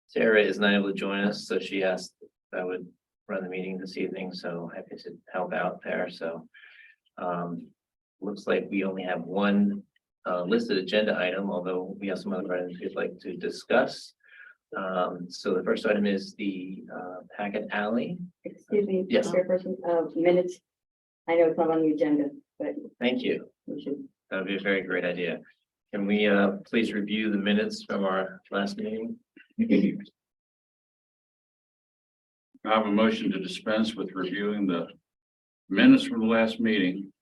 Sarah is not able to join us, so she asked if I would run the meeting this evening, so happy to help out there, so. Looks like we only have one listed agenda item, although we have some other items we'd like to discuss. So the first item is the Hackett Alley. Excuse me, Yes. Chairperson, minutes. I know it's not on the agenda, but Thank you. we should. That would be a very great idea. Can we please review the minutes from our last meeting? I have a motion to dispense with reviewing the minutes from the last meeting.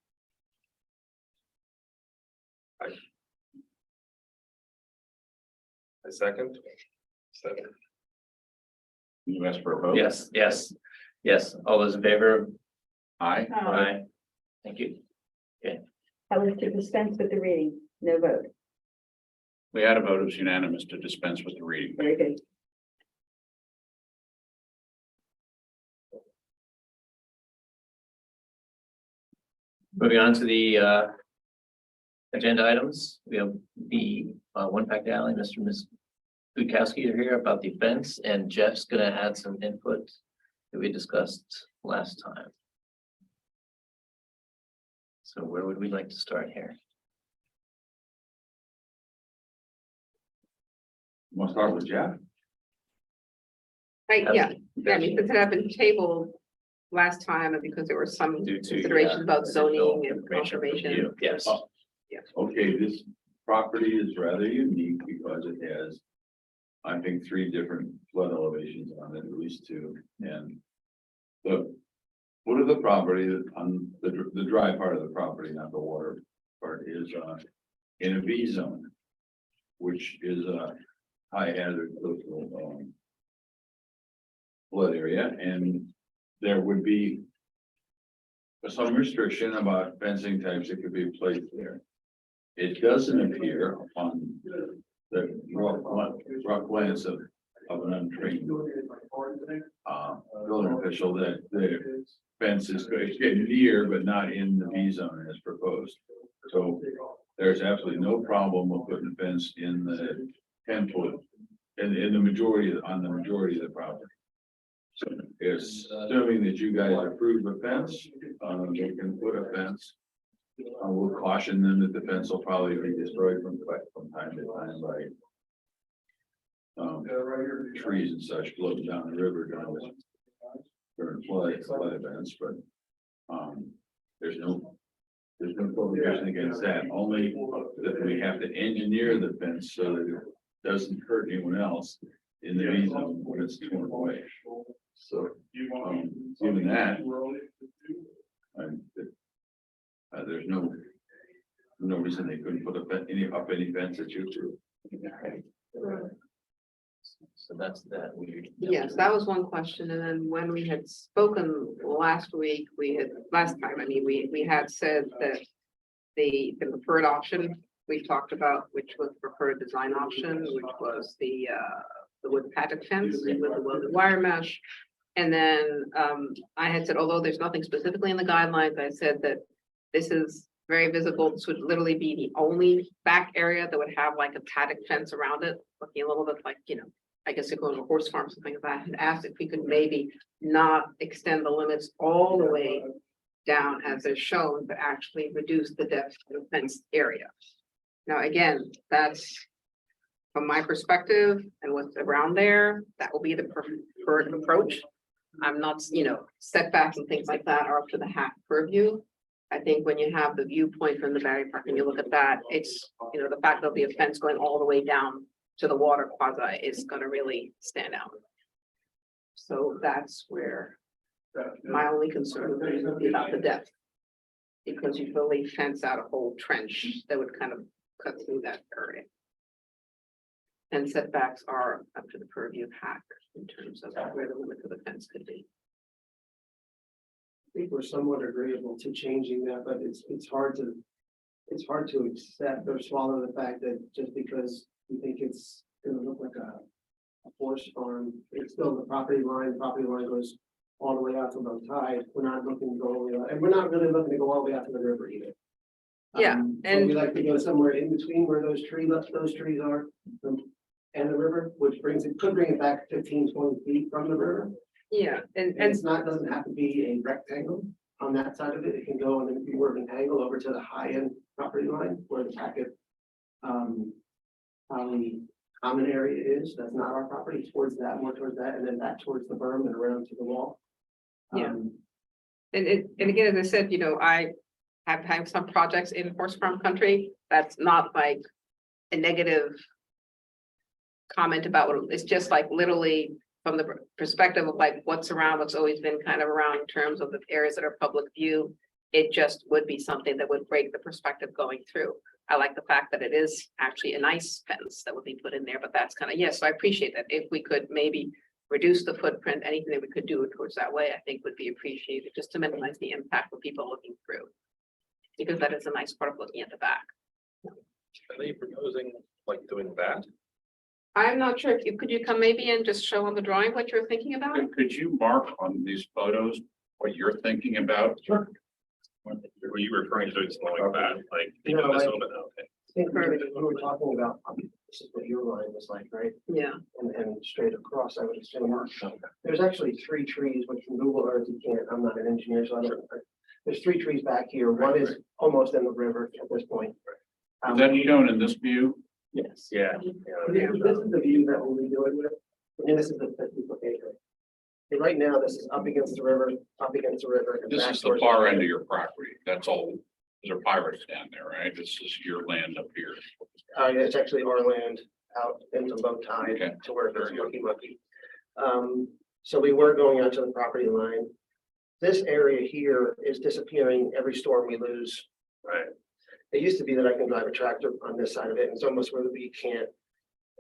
A second. You asked for a vote? Yes, yes, yes. All those in favor? Aye. Aye. Thank you. That was to dispense with the reading, no vote. We had a vote, it was unanimous to dispense with the reading. Very good. Moving on to the agenda items, we have the One Pack Alley, Mr. and Ms. Budkowski are here about the fence, and Jeff's gonna add some input that we discussed last time. So where would we like to start here? Want to start with Jeff? Right, yeah, I mean, since it had been tabled last time, and because there were some Due to considerations about additional zoning and information conservation. review. Yes, Okay, this property is rather unique because it has, I think, 3 different flood elevations on it, at least 2, and the foot of the property on the dry part of the property, not the water part, is in a V zone, which is a high hazard coastal flood area, and there would be some restriction about fencing types that could be placed there. It doesn't appear upon the rough glance of an untrained building official that the fence is getting near, but not in the V zone as proposed. So there's absolutely no problem with putting a fence in the 10-foot, in the majority, on the majority of the property. So it's assuming that you guys approve a fence, you can put a fence. I will caution them that the fence will probably be destroyed from time to time by trees and such floating down the river during flood events, but there's no prohibition against that, only that we have to engineer the fence so that it doesn't hurt anyone else in the V zone when it's torn away. So, given that, there's no reason they couldn't put any fence that you threw. so that's that. Yes, that was one question, and then when we had spoken last week, we had said that the preferred option we talked about, which was preferred design option, which was the wood paddock fence with the welded wire mesh. And then I had said, although there's nothing specifically in the guidelines, I said that this is very visible. This would literally be the only back area that would have like a paddock fence around it, looking a little bit like, I guess you're going to a horse farm, something like that. I had asked if we could maybe not extend the limits all the way down as they're shown, but actually reduce the depth of the fenced area. Now, again, that's from my perspective and what's around there, that will be the preferred approach. I'm not, setbacks and things like that are up to the HAC purview. I think when you have the viewpoint from the Battery Park and you look at that, it's, the fact there'll be a fence going all the way down to the water quasi is gonna really stand out. So that's where my only concern would be about the depth. Because you really fence out a whole trench that would kind of cut through that area. And setbacks are up to the purview of HAC in terms of where the limit of the fence could be. I think we're somewhat agreeable to changing that, but it's hard to accept or swallow the fact that just because we think it's gonna look like a horse farm, it's still the property line goes all the way out to low tide. We're not looking to go all the way out, and we're not really looking to go all the way out to the river either. Yeah, But and- we like to go somewhere in between where those trees are and the river, which could bring it back 15, 20 feet from the river. yeah, And it's not, doesn't have to be a rectangle on that side of it. It can go and be more of an angle over to the high end property line where the packet. Probably common area is, that's not our property, towards that, more towards that, and then back towards the berm and around to the wall. Yeah. Um, and again, as I said, I have had some projects in horse farm country. That's not like a negative comment about what, it's just like literally from the perspective of like what's around, what's always been kind of around in terms of the areas that are public view. It just would be something that would break the perspective going through. I like the fact that it is actually a nice fence that would be put in there, but that's kind of, yes, so I appreciate that. If we could maybe reduce the footprint, anything that we could do towards that way, I think would be appreciated, just to minimize the impact for people looking through. Because that is a nice part of looking at the back. Are they proposing like doing that? I'm not sure if you, could you come maybe and just show on the drawing what you're thinking about? Could you mark on these photos what you're thinking about? Sure. Were you referring to doing something like that? Like, you No, know, this I- a little bit, okay. I think we were talking about, this is what your line was like, right? Yeah, And straight across, I would assume. There's actually 3 trees, which from Google Earth, you can't, I'm not an engineer, so I don't. There's 3 trees back here. One is almost in the river at this point. Is that shown in this view? Yes. Yeah. This is the view that we'll be doing with, and this is the 50-foot acre. And right now, this is up against the river, up against the river. and This back is the towards- far end of your property. That's all. There are pirates down there, right? This is your land up here. Yeah, it's actually our land out into low tide Okay. to where there's mucky. So we were going out to the property line. This area here is disappearing every storm we lose. Right. It used to be that I can drive a tractor on this side of it, and it's almost where we can't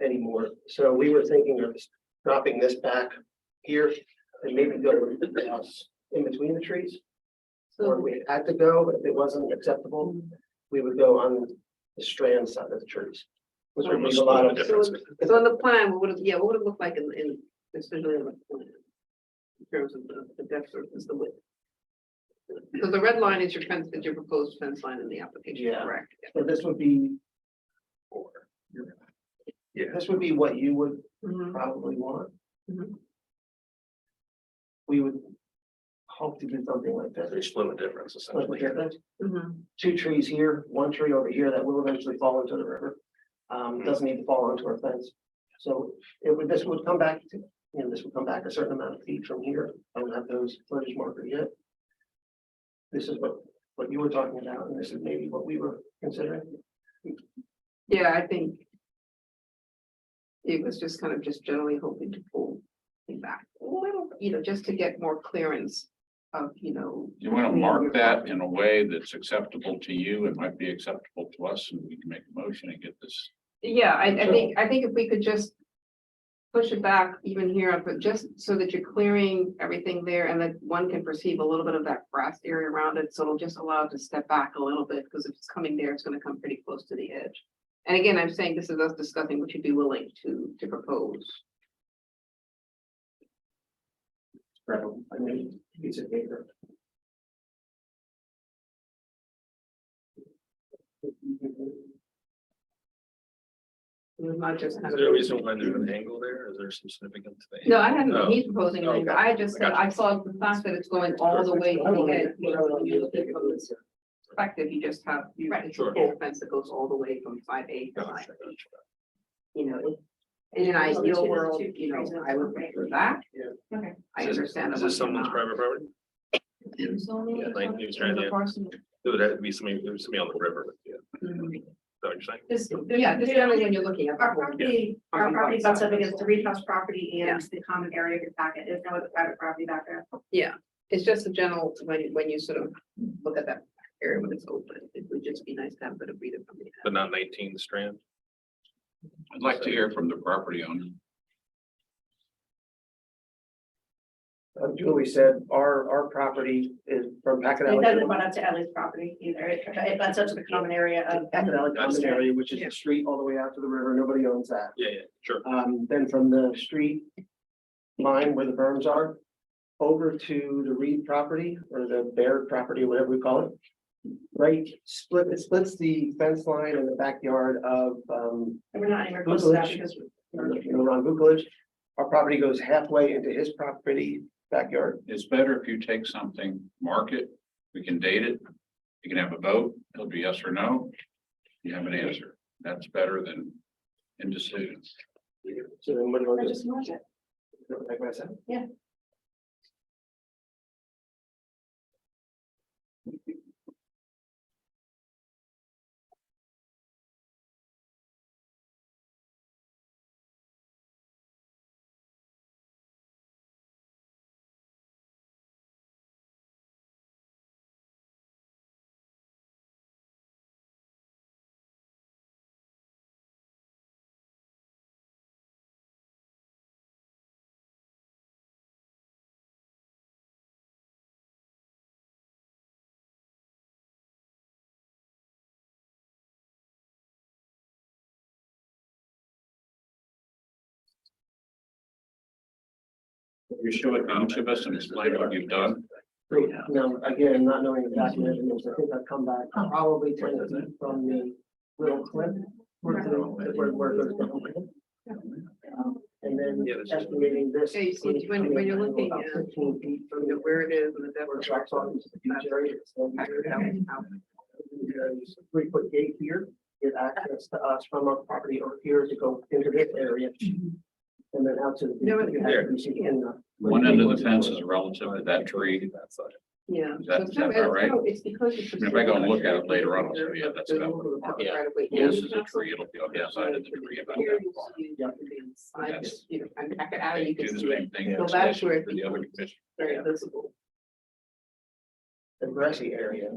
anymore. So we were thinking of dropping this back here and maybe go to the house in between the trees. Or if we had to go, if it wasn't acceptable, we would go on the strand side of the trees. Which would be a lot of. so in the plan, what would it, yeah, what would it look like in, especially in the plan? In terms of the depth versus the width. So the red line is your fence, is your proposed fence line in the application, Yeah. correct? So this would be. Yeah. This would be what you would Mhm. probably want. Mhm. We would hope to do something like They that. split the difference Split the essentially. difference. Mhm. 2 trees here, 1 tree over here that will eventually fall into the river. Doesn't need to fall onto our fence. So this would come back to, this would come back a certain amount of feet from here. I don't have those footage markers yet. This is what you were talking about, and this is maybe what we were considering. Yeah, I think. It was just kind of just generally hoping to pull it back a little, just to get more clearance of, You want to mark that in a way that's acceptable to you. It might be acceptable to us and we can make a motion and get this. Yeah, I think if we could just. Push it back even here, but just so that you're clearing everything there and that one can perceive a little bit of that grass area around it, so it'll just allow it to step back a little bit, because if it's coming there, it's gonna come pretty close to the edge. And again, I'm saying this is us discussing what you'd be willing to propose. I mean, piece of paper. It's not just Is kind of. there a reason why there's an angle there? Is there some significance to the? No, I hadn't, Oh, he's proposing anything, but I just said, I saw the fact that it's going all the way to the edge. When you look at it from this perspective, you just have, it's a Sure. full fence that goes all the way from side A to Gotcha, side B. gotcha. In an ideal world, I would prefer that. Yeah. Okay. I Is this- understand. Is about this someone's the private property? Yeah, like he was trying to- It would have to be somebody on the river. Yeah, is amount. that what you're saying? Just, yeah, just generally when you're looking at. the Our whole- our property butts up against the Reed House property Yeah. and the common area of your packet. There's no other private property back there. Yeah, it's just a general, when you sort of look at that area when it's open, it would just be nice to have a bit of breathing from the. But not 19 Strand? I'd like to hear from the property owner. Julie said, our property is from Packet It Alley. doesn't run up to Ellie's property either. It butts up to the common area of. Packet Alley Common Area, which is Yeah. the street all the way out to the river. Nobody owns that. Yeah, sure. Then from the street line where the berms are, over to the Reed property or the Baird property, whatever we call it. right, it splits the fence line in the backyard of, And we're not anywhere close to that because Ron Vukovic. Our property goes halfway into his property backyard. It's better if you take something, mark it, we can date it. You can have a vote, it'll be yes or no. You have an answer. That's better than indecision. So then what do you want I to just marked it. do? Like I said? Yeah. You show it to each of us and explain what you've done. Great. Now, again, not knowing exactly measurements, I think I've come back probably 10 feet from the little clip. Where it goes down. And then Yeah, that's- estimating this. Yeah, you see, when you're looking about at 15 feet from You know, the where it is and the depth where of it drops off into the beach area, it's then there's a 3-foot gate here, get access to us from our property over here to go into this area. And then out to the. beach. No, You have to see in the- One end of the fence is relative to that tree. Yeah. Is that- So is that about right? It's because. it's If I go and look at it later on, I'll say, yeah, that's about Yeah. This is a tree, it'll be on the outside of the tree about Here that you far. see, you can be inside, Yes. you know, and back it out, you Do can the see it same thing. So as that's where it for the other becomes commission. very visible. The grassy area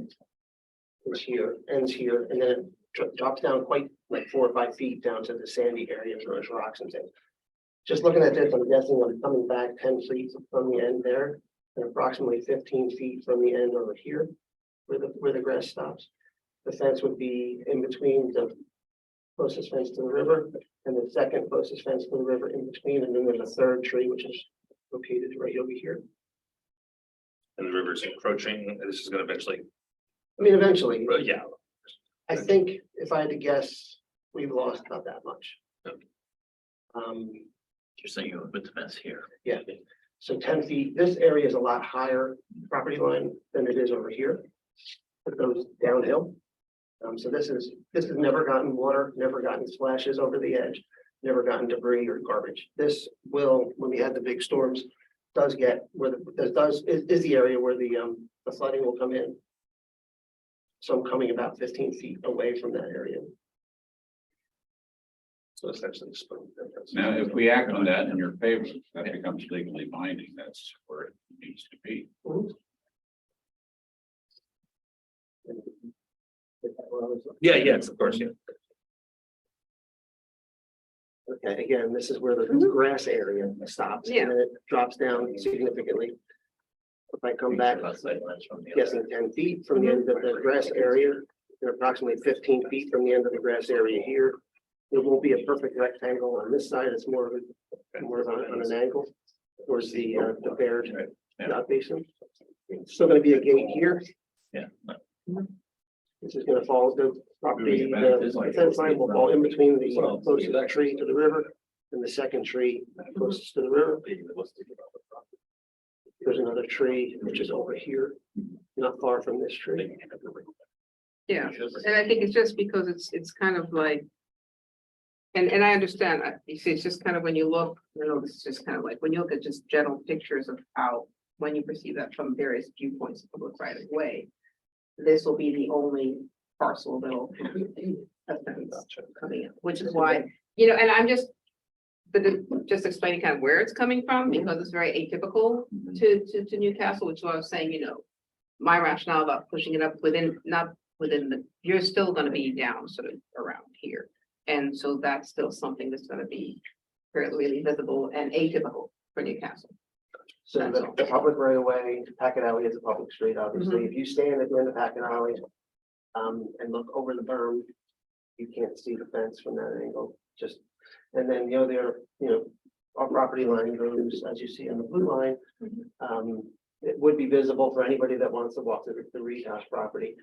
is here, ends here, and then it drops down quite like 4 or 5 feet down to the sandy area where there's rocks and things. Just looking at this, I'm guessing I'm coming back 10 feet from the end there, and approximately 15 feet from the end over here, where the grass stops. The fence would be in between the closest fence to the river and the second closest fence to the river in between, and then there's a third tree, which is located right over here. And the river's encroaching, and this is gonna eventually, I mean, eventually, but yeah, I think if I had to guess, we've lost about that much. Okay. You're saying you would put the fence here. Yeah, so 10 feet, this area is a lot higher property line than it is over here. It goes downhill. So this has never gotten water, never gotten splashes over the edge, never gotten debris or garbage. This will, when we had the big storms, does get where is the area where the flooding will come in. So I'm coming about 15 feet away from that area. so essentially. split the difference. Now, if we act on that in your favor, that becomes legally binding. That's where it needs to be. Yeah, yes, of course, yeah. Okay, again, this is where the grass area stops, Yeah. and then it drops down significantly. If I come back, Outside lines from the other. guessing 10 feet from the end of the grass area, and approximately 15 feet from the end of the grass area here. It won't be a perfect rectangle on this side, it's more of on an angle towards the bared basin. Still gonna be a gate here. Yeah. This is gonna fall, the fence line will fall in between the closest tree to the river and the second tree closest to the river. There's another tree which is over here, not far from this tree. Yeah, and I think it's just because it's kind of like. And I understand, you see, it's just kind of when you look, this is just kind of like, when you look at just general pictures of how, when you perceive that from various viewpoints of public right of way. This will be the only parcel that'll have a fence coming in, which is why, and I'm just. But just explaining kind of where it's coming from, because it's very atypical to Newcastle, which is what I was saying, my rationale about pushing it up not within you're still gonna be down sort of around here. And so that's still something that's gonna be fairly visible and atypical for Newcastle. So the public right of way, Packet Alley is a public street, obviously. If you stand at the end of Packet Alley, and look over the berm, you can't see the fence from that angle, and then, our property line goes, as you see on the blue line. It would be visible for anybody that wants to walk to the Reed House property.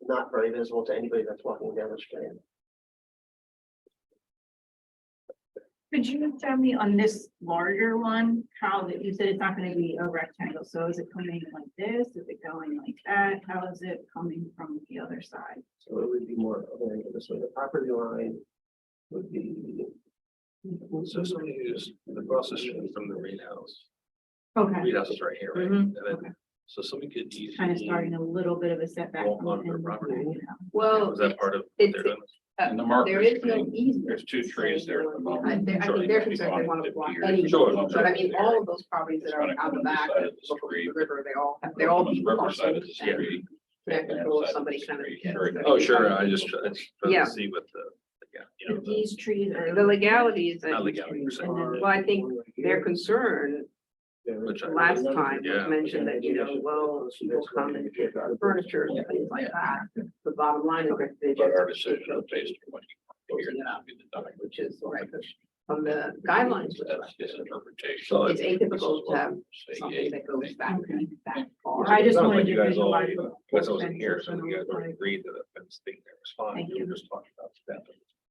not very visible to anybody that's walking down the street. Could you tell me on this larger one, how that you said it's not gonna be a rectangle, so is it coming like this, is it going like that, how is it coming from the other side? So it would be more, okay, this way, the property line would be. So somebody who's across the street from the Reed House. Okay, Reed House is right here, right? Mhm. And then, so somebody could easily. kind of starting a little bit of a setback. Walk from on the their end, property. you know. Well, Was that part of what it's- they're doing? And the there markers is no being- easement. There's two trees there at the moment. I think they're concerned they want to block any, Sure. but I mean, all of those properties that are out the back, that look over the river, they're all On the people riverside of parcels. the street. Can't control somebody kind of. Oh, sure, I just trying Yeah. to see what the, yeah, you know, But the. these trees are. The legalities, Not and legality per se. well, I think their concern Which I- last time was Yeah. mentioned that, well, people come and get furniture and things like that. The bottom line is that they But our just, decision is based on what you. which is right, from the guidelines. That's his interpretation. So It's atypical This is to what have state something aid, that goes back that far. I just Sounds wanted like you to guys all, visualize you the know, because I wasn't fence here, is so gonna you guys look already like. agreed that the fence thing there was fine, Thank you were you. just talking about that.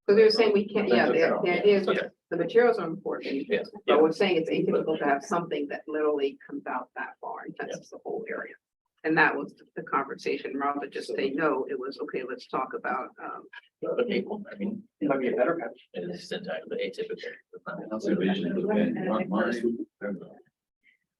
So they're saying we can't, yeah, the idea is, Okay. the materials are important, Yeah. but we're saying it's atypical to have something that literally comes out that far and fences the whole area. And that was the conversation, rather than just say, no, it was, okay, let's talk about, The people, I mean, it might be a better patch. It is entirely atypical. Subdivision, depend- mine-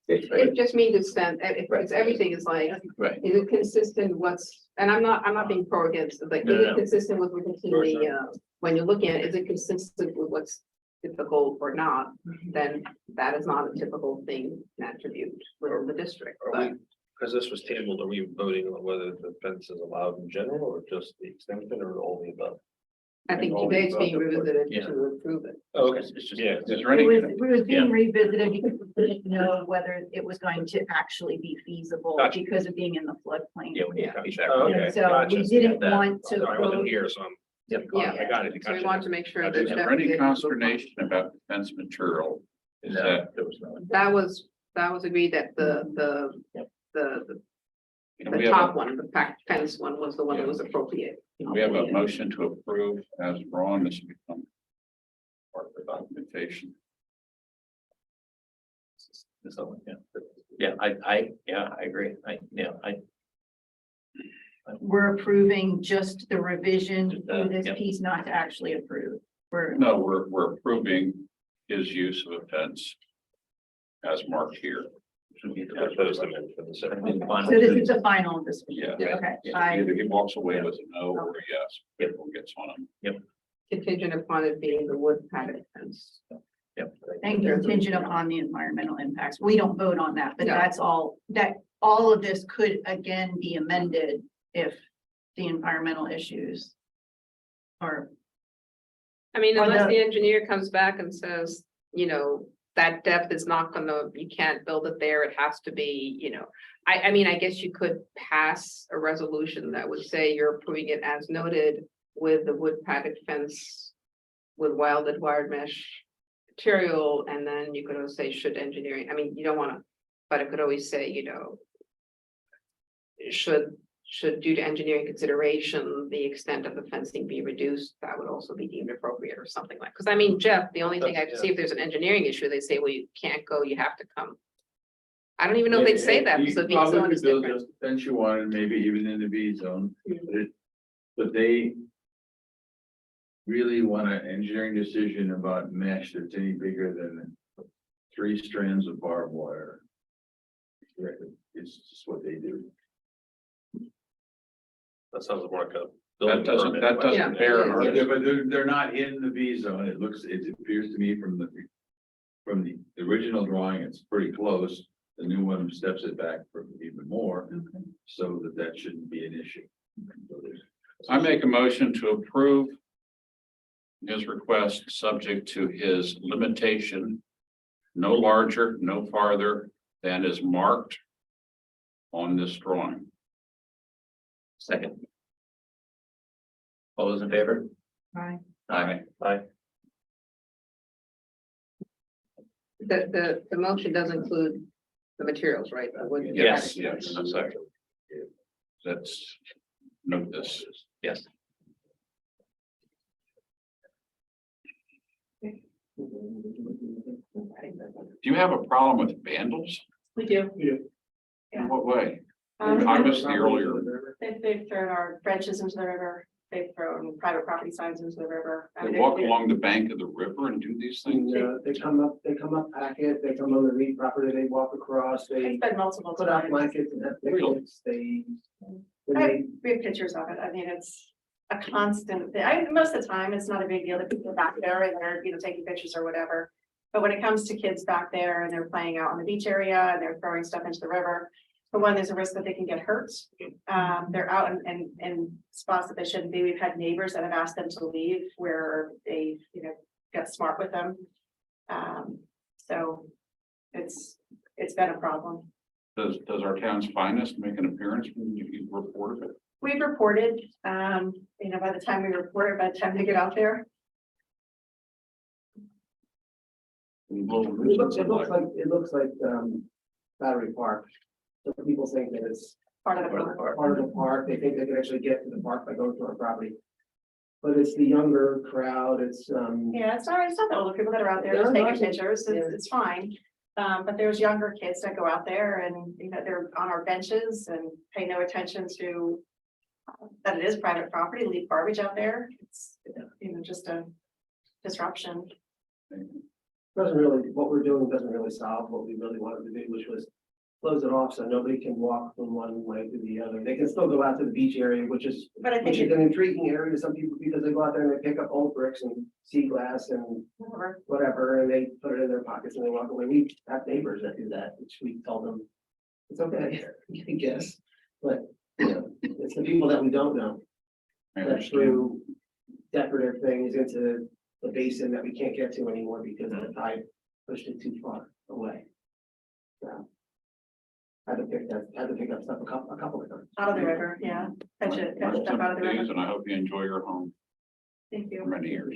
it just means it's it's everything is like, Right. is it consistent, what's, and I'm not being pro against, it, like, No, is no. it consistent with routinely, when you're looking at, it, is it consistent with what's typical or not? Then that is not a typical thing and attribute within the district, Are but we, because this was tabled, are we voting on whether the fence is allowed in general or just the extension or all the above? I think all today it's about being the- revisited Yeah. to approve it. Oh, okay, It's just- yeah. Is there It any? was being revisited because we didn't know whether it was going to actually be feasible Gotcha. because of being in the floodplain. Yeah, we need to check. Oh, okay. And so Gotcha. we didn't That- want to. Sorry, I wasn't vote- here, so I'm. Yep. Yeah. I got it. So we want to make sure that. Is there any consternation about the fence material? Is No, that, there was no. That was agreed that the can we have, top one, the fence one was the one that was appropriate. we have a motion to approve as drawn, this will become part of the documentation. So, yeah, I agree. We're approving just the revision to this Yep. piece, not to actually approve. We're, No, we're approving his use of a fence as marked here. Should be the Those dimensions. so this is the final of this. Yeah. Okay, Either he walks away with a no or a yes, Yep. it gets on him. Contingent upon it being the wood padded fence. and contingent upon the environmental impacts. We don't vote on that, but No. that's all, all of this could again be amended if the environmental issues are. I mean, Or unless the- the engineer comes back and says, that depth is not gonna, you can't build it there, it has to be, I mean, I guess you could pass a resolution that would say you're approving it as noted with the wood padded fence with welded wired mesh material, and then you could always say, should engineering, I mean, you don't wanna, but it could always say, should due to engineering consideration, the extent of the fencing be reduced, that would also be deemed appropriate or something like, because I mean, Jeff, the only thing I can see if there's an engineering issue, they say, well, you can't go, you have to come. I don't even know if they'd say that, You because the V probably zone could is build different. just the fence you wanted, maybe even in the V zone, but they really want an engineering decision about mesh that's any bigger than 3 strands of barbed wire. It's just what they do. That sounds more like a. That doesn't Yeah. bear on Yeah, our, but they're not in the V zone. It appears to me from the original drawing, it's pretty close. The new one steps it back for even more, so that shouldn't be an issue. So there's- I make a motion to approve his request, subject to his limitation, no larger, no farther than is marked on this drawing. Second. All those in favor? Right. Aye. The motion does include the materials, right? The wood- Yes, I'm sorry. That's, note this. Yes. Do you have a problem with vandals? We do. In what way? Um, I missed the earlier. they've thrown our benches into the river. They've thrown private property signs into the river. I They mean, walk along the bank of the river and do these things? They come up packet, they come on the Reed property, they walk across, they It's been multiple put out times. blankets and have picnics, they. We have pictures of it. I mean, it's a constant thing. Most of the time, it's not a big deal that people are back there and they're, taking pictures or whatever. But when it comes to kids back there and they're playing out on the beach area and they're throwing stuff into the river, for one, there's a risk that they can get hurt. They're out in spots that they shouldn't be. We've had neighbors that have asked them to leave where they, got smart with them. So it's been a problem. Does our town's finest make an appearance when you report it? We've reported, by the time we report it, by the time they get out there, It looks like Battery Park. So people think that it's part of the. part of the park, they think they can actually get to the park by going through our property. But it's the younger crowd, it's, Yeah, it's not the older people that are out there Yeah, just no, taking I- pictures, it's fine. But there's younger kids that go out there and, they're on our benches and pay no attention to that it is private property, leave garbage out there. It's, just a disruption. doesn't really, what we're doing doesn't really solve what we really wanted to do, which was close it off so nobody can walk from one way to the other. They can still go out to the beach area, which is But I think an intriguing area to some people because they go out there and they pick up old bricks and sea glass and whatever, and they put it in their pockets and they walk away. We have neighbors that do that, which we told them, it's okay, I guess, but, it's the people that we don't know. I That understand. threw decorative things into the basin that we can't get to anymore because the tide pushed it too far away. So. Had to pick up stuff a couple of times. out of the river, yeah. Catch it, My stuff out of the sympathies, river. and I hope you enjoy your home Thank for you. many years.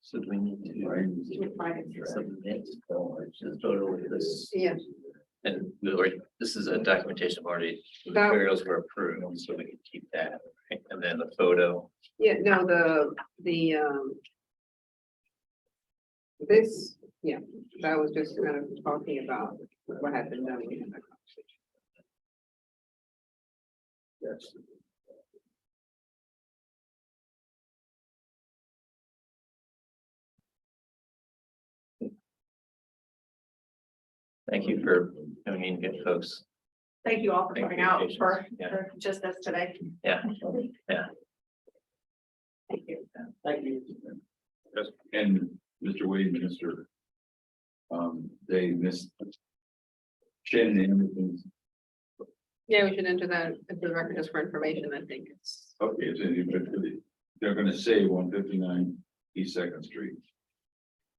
So do we need to submit? Just totally this, Yeah, and this is a documentation of already, the That- materials were approved, so we can keep that, right? And then the photo. yeah, no, this, that was just kind of talking about what had been done. We had that conversation. Yes. Thank you for coming in, good folks. Thank you all for Thank coming you, out patience. for Yeah. just this today. Yeah. Thank you. Thank you. And Mr. Wade, Minister. They missed. Shannon Anderson, Yeah, we should enter that into the record just for information. I think it's. okay, it's they're gonna say 159 East Second Street.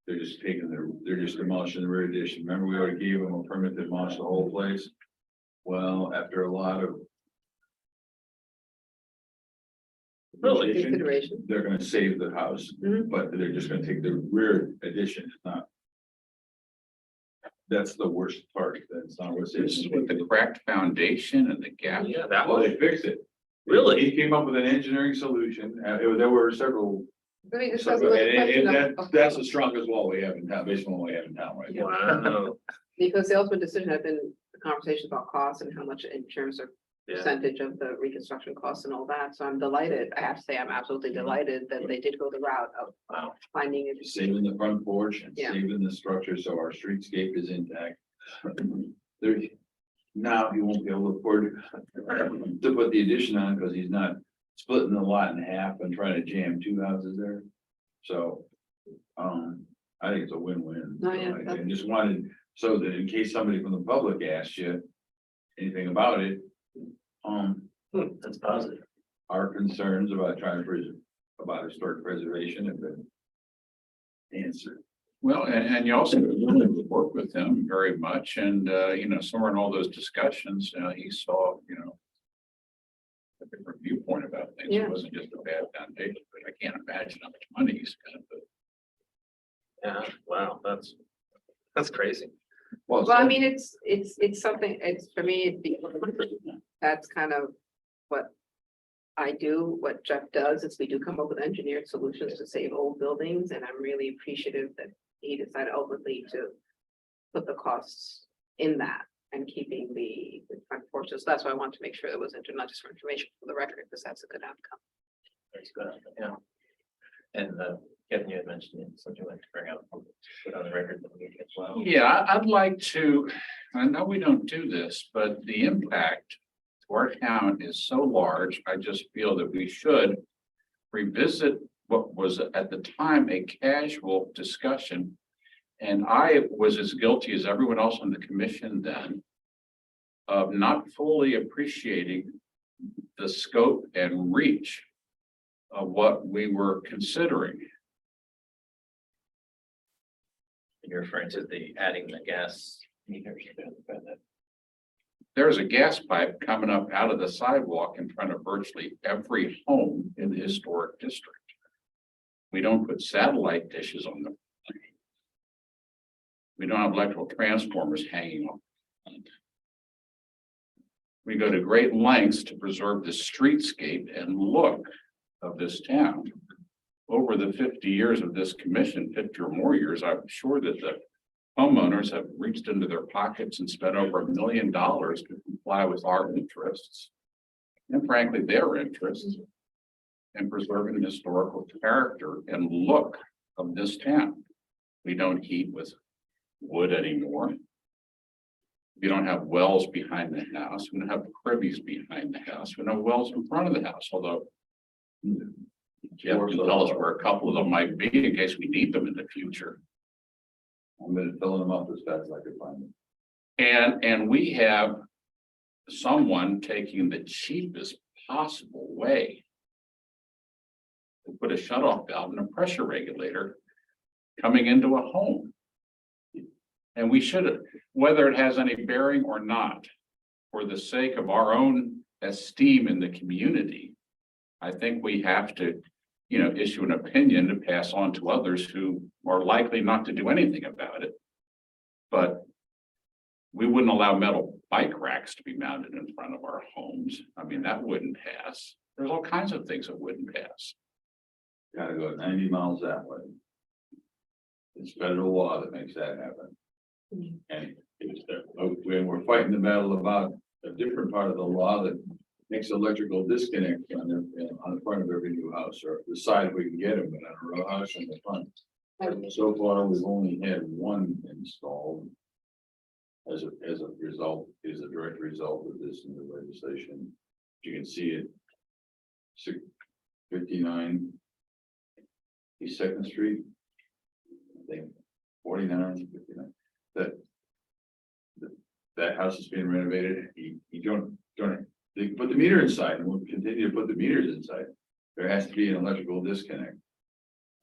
They're just they're just demolishing the rear addition. Remember, we already gave them a permit to demolish the whole place? Well, after a lot of. Really? Consideration. They're gonna save the house, Mhm. but they're just gonna take the rear addition, it's not. That's the worst part, that's not what's. This is with the cracked foundation and the gap. Yeah, that Well, was, they fixed it. Really? He came up with an engineering solution, there were several. Let me So, discuss and, with the question that's the strongest wall we have in town, based on what we have in town right now. wow. Because the ultimate decision had been the conversation about costs and how much in terms of Yeah. percentage of the reconstruction costs and all that. So I'm delighted. I have to say, I'm absolutely delighted that they did go the route of Wow. finding it. Saving the front porch and Yeah. saving the structure, so our streetscape is intact. There, now he won't be able to afford to put the addition on, because he's not splitting the lot in half and trying to jam two houses there. So, I think it's a win-win. Oh, yeah, So I just wanted, so that in case somebody from the public asks you anything about it, That's positive. our concerns about about historic preservation have been answered. Well, and you also work with him very much, and somewhere in all those discussions, he saw, a different viewpoint about things. Yeah. It wasn't just a bad foundation, but I can't imagine how much money he's gonna put. Yeah, wow, that's crazy. Well, I mean, it's something, for me, that's kind of what I do. What Jeff does is we do come up with engineered solutions to save old buildings, and I'm really appreciative that he decided ultimately to put the costs in that and keeping the front porches. That's why I want to make sure it was entered, not just for information for the record, because that's a good outcome. That's good, yeah. And Kevin, you had mentioned something like to bring up, put on the record the meeting as well. Yeah, I'd like to, I know we don't do this, but the impact to our town is so large, I just feel that we should revisit what was at the time a casual discussion. And I was as guilty as everyone else on the commission then of not fully appreciating the scope and reach of what we were considering. You're referring to the adding the gas meters. There's a gas pipe coming up out of the sidewalk in front of virtually every home in the historic district. We don't put satellite dishes on them. We don't have electrical transformers hanging on. We go to great lengths to preserve the streetscape and look of this town. Over the 50 years of this commission, 50 or more years, I'm sure that the homeowners have reached into their pockets and spent over $1 million to comply with our interests. And frankly, their interests in preserving the historical character and look of this town. We don't heat with wood anymore. We don't have wells behind the house. We don't have privies behind the house. We don't have wells in front of the house, although Jeff can tell us where a couple of them might be in case we need them in the future. I'm gonna fill them up as fast as I can find them. And we have someone taking the cheapest possible way to put a shutoff valve and a pressure regulator coming into a home. And we should, whether it has any bearing or not, for the sake of our own esteem in the community, I think we have to, issue an opinion to pass on to others who are likely not to do anything about it. But we wouldn't allow metal bike racks to be mounted in front of our homes. I mean, that wouldn't pass. There's all kinds of things that wouldn't pass. Gotta go 90 miles that way. It's federal law that makes that happen. And when we're fighting the battle about a different part of the law that makes electrical disconnect on the front of every new house, or the side we can get them, but on a row house in the front. So far, we've only had one installed. As a result, is a direct result of this in the legislation. You can see it. 59. East Second Street. I think 49, 59. That house is being renovated. You don't, they put the meter inside, and we'll continue to put the meters inside. There has to be an electrical disconnect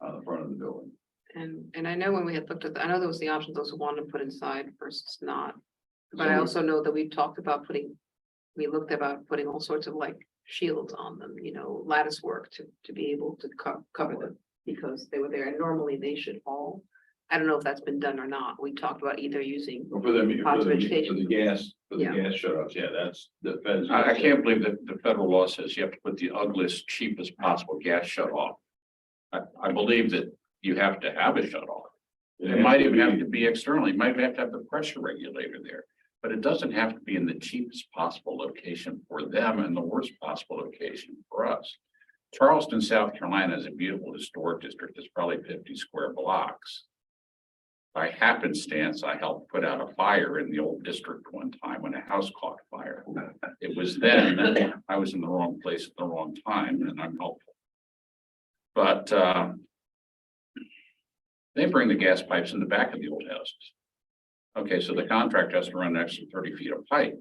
on the front of the building. And I know when we had looked at, I know there was the option, those who wanted to put inside versus not. But I also know that we talked about we looked about putting all sorts of like shields on them, lattice work to be able to cover them. Because they were there, and normally they should all, I don't know if that's been done or not. We talked about either using, For the Positive gas, Yeah. gas shutoffs, yeah, that's the feds. I can't believe that the federal law says you have to put the ugliest, cheapest possible gas shut off. I believe that you have to have a shut off. It might even have to be external. You might have to have the pressure regulator there. But it doesn't have to be in the cheapest possible location for them and the worst possible location for us. Charleston, South Carolina is a beautiful historic district. It's probably 50 square blocks. By happenstance, I helped put out a fire in the old district one time when a house caught fire. It was then I was in the wrong place at the wrong time, and I'm helpful. But they bring the gas pipes in the back of the old houses. Okay, so the contractor has to run an extra 30 feet of pipe.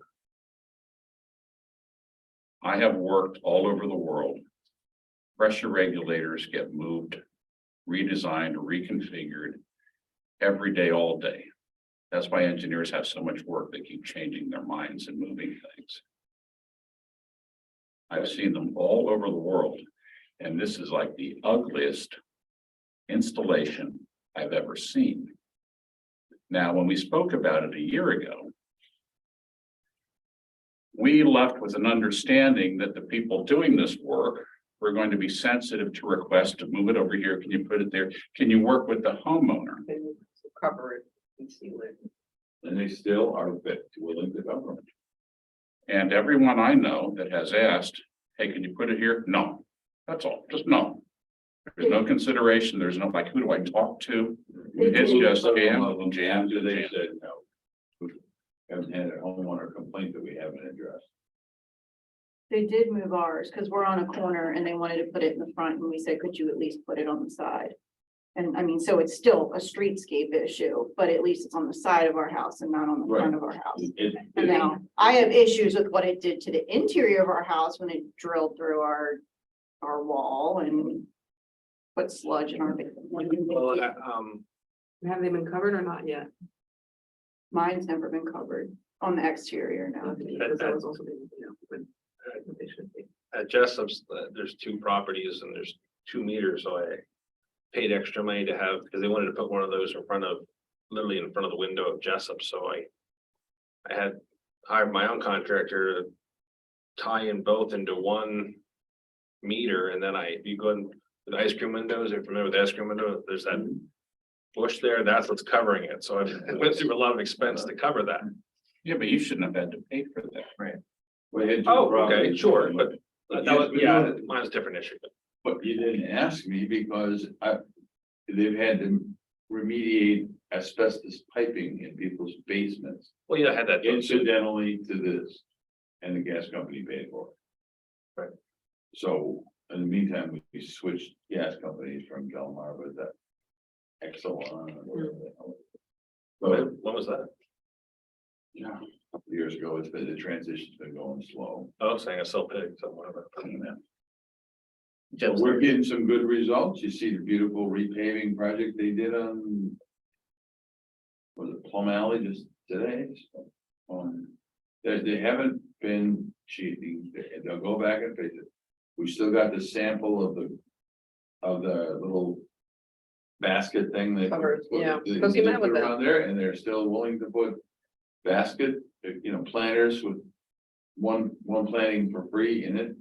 I have worked all over the world. Pressure regulators get moved, redesigned, reconfigured every day, all day. That's why engineers have so much work. They keep changing their minds and moving things. I've seen them all over the world, and this is like the ugliest installation I've ever seen. Now, when we spoke about it a year ago, we left with an understanding that the people doing this work were going to be sensitive to requests to move it over here. Can you put it there? Can you work with the homeowner? And cover it and seal it. And they still are willing to cover them. And everyone I know that has asked, hey, can you put it here? No, that's all, just no. There's no consideration. There's no like, who do I talk to? It's just jam, jam, After they jam. said no. We haven't had a homeowner complaint that we haven't addressed. They did move ours because we're on a corner and they wanted to put it in the front and we said, could you at least put it on the side? And I mean, so it's still a streetscape issue, but at least it's on the side of our house and not on the front of our house. And now I have issues with what it did to the interior of our house when it drilled through our wall and put sludge in our. Well, Have they been covered or not yet? Mine's never been covered on the exterior now. Because that was also been, you know, but they should be. at Jessup's, there's 2 properties and there's 2 meters, so I paid extra money to have, because they wanted to put one of those in front of, literally in front of the window of Jessup, so I had hired my own contractor to tie in both into 1 meter, and then you go in with ice cream windows, if you're familiar with the ice cream window, there's that bush there, that's what's covering it, so I went through a lot of expense to cover that. Yeah, but you shouldn't have had to pay for that. Right. We had two Oh, okay, properties, sure, but that was, Yes, yeah, mine's a different issue, but But you didn't ask me because they've had to remediate asbestos piping in people's basements well, yeah, I had that. incidentally to this. And the gas company paid for it. Right. So in the meantime, we switched gas companies from Delmar with that Exelon. or whatever the hell. But When was that? yeah, a couple years ago, the transition's been going slow. Oh, saying I sell pigs, so whatever. But we're getting some good results. You see the beautiful repaving project they did on. Was it Plum Alley just today? They haven't been cheating. They'll go back and fix it. We still got the sample of the little basket thing they. Covers, yeah. they- Because you they met with put them. around there, and they're still willing to put basket, planters with one planting for free in it.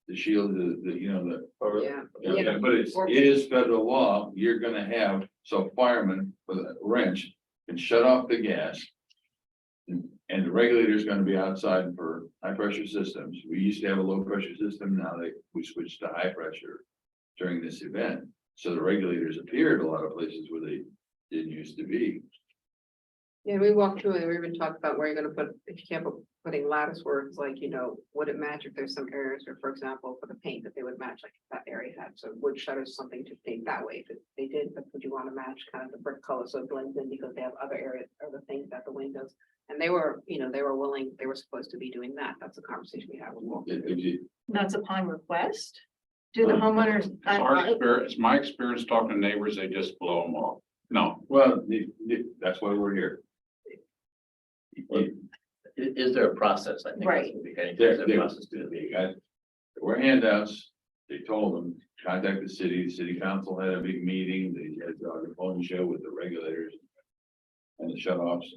The shield, Yeah. yeah, but it is federal law, you're gonna have, so firemen with a wrench can shut off the gas. And the regulator's gonna be outside for high pressure systems. We used to have a low pressure system, now we switched to high pressure during this event. So the regulators appeared a lot of places where they didn't used to be. Yeah, we walked through and we even talked about where you're gonna put, if you can't putting lattice work, like, would it match if there's some areas where, for example, for the paint that they would match, like if that area had some wood shutters, something to paint that way, if they did, but would you want to match kind of the brick color so it blends in because they have other areas, other things at the windows? And they were, they were willing, they were supposed to be doing that. That's a conversation we had with them. If you- That's upon request? Do the homeowners? It's my experience talking to neighbors, they just blow them off. No, Well, that's why we're here. Is there a process? I think. Right. There's a process to it. They got, there were handouts, they told them, contact the city council had a big meeting, they had a phone show with the regulators. And the shut-offs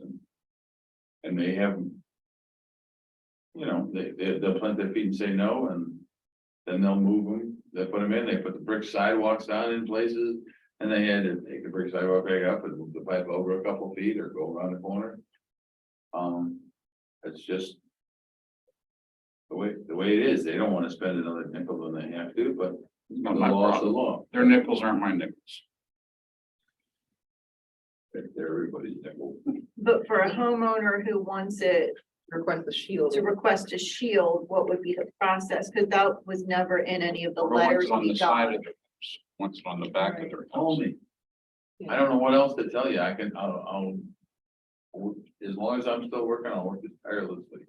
and they have. They'll plant their feet and say no, and then they'll move them, they'll put them in, they put the brick sidewalks down in places. And they had to take the brick sidewalk back up and move the pipe over a couple feet or go around the corner. It's just. The way it is, they don't want to spend another nickel than they have to, but it's the not my law's the problem. law. Their nickels aren't my nickels. They're everybody's nickel. But for a homeowner who wants it Request the shield. to request a shield, what would be the process? Because that was never in any of the Or once letters on we the side got. of their house, once on the back of their house. Only, I don't know what else to tell you, I'll. As long as I'm still working, I'll work it tirelessly.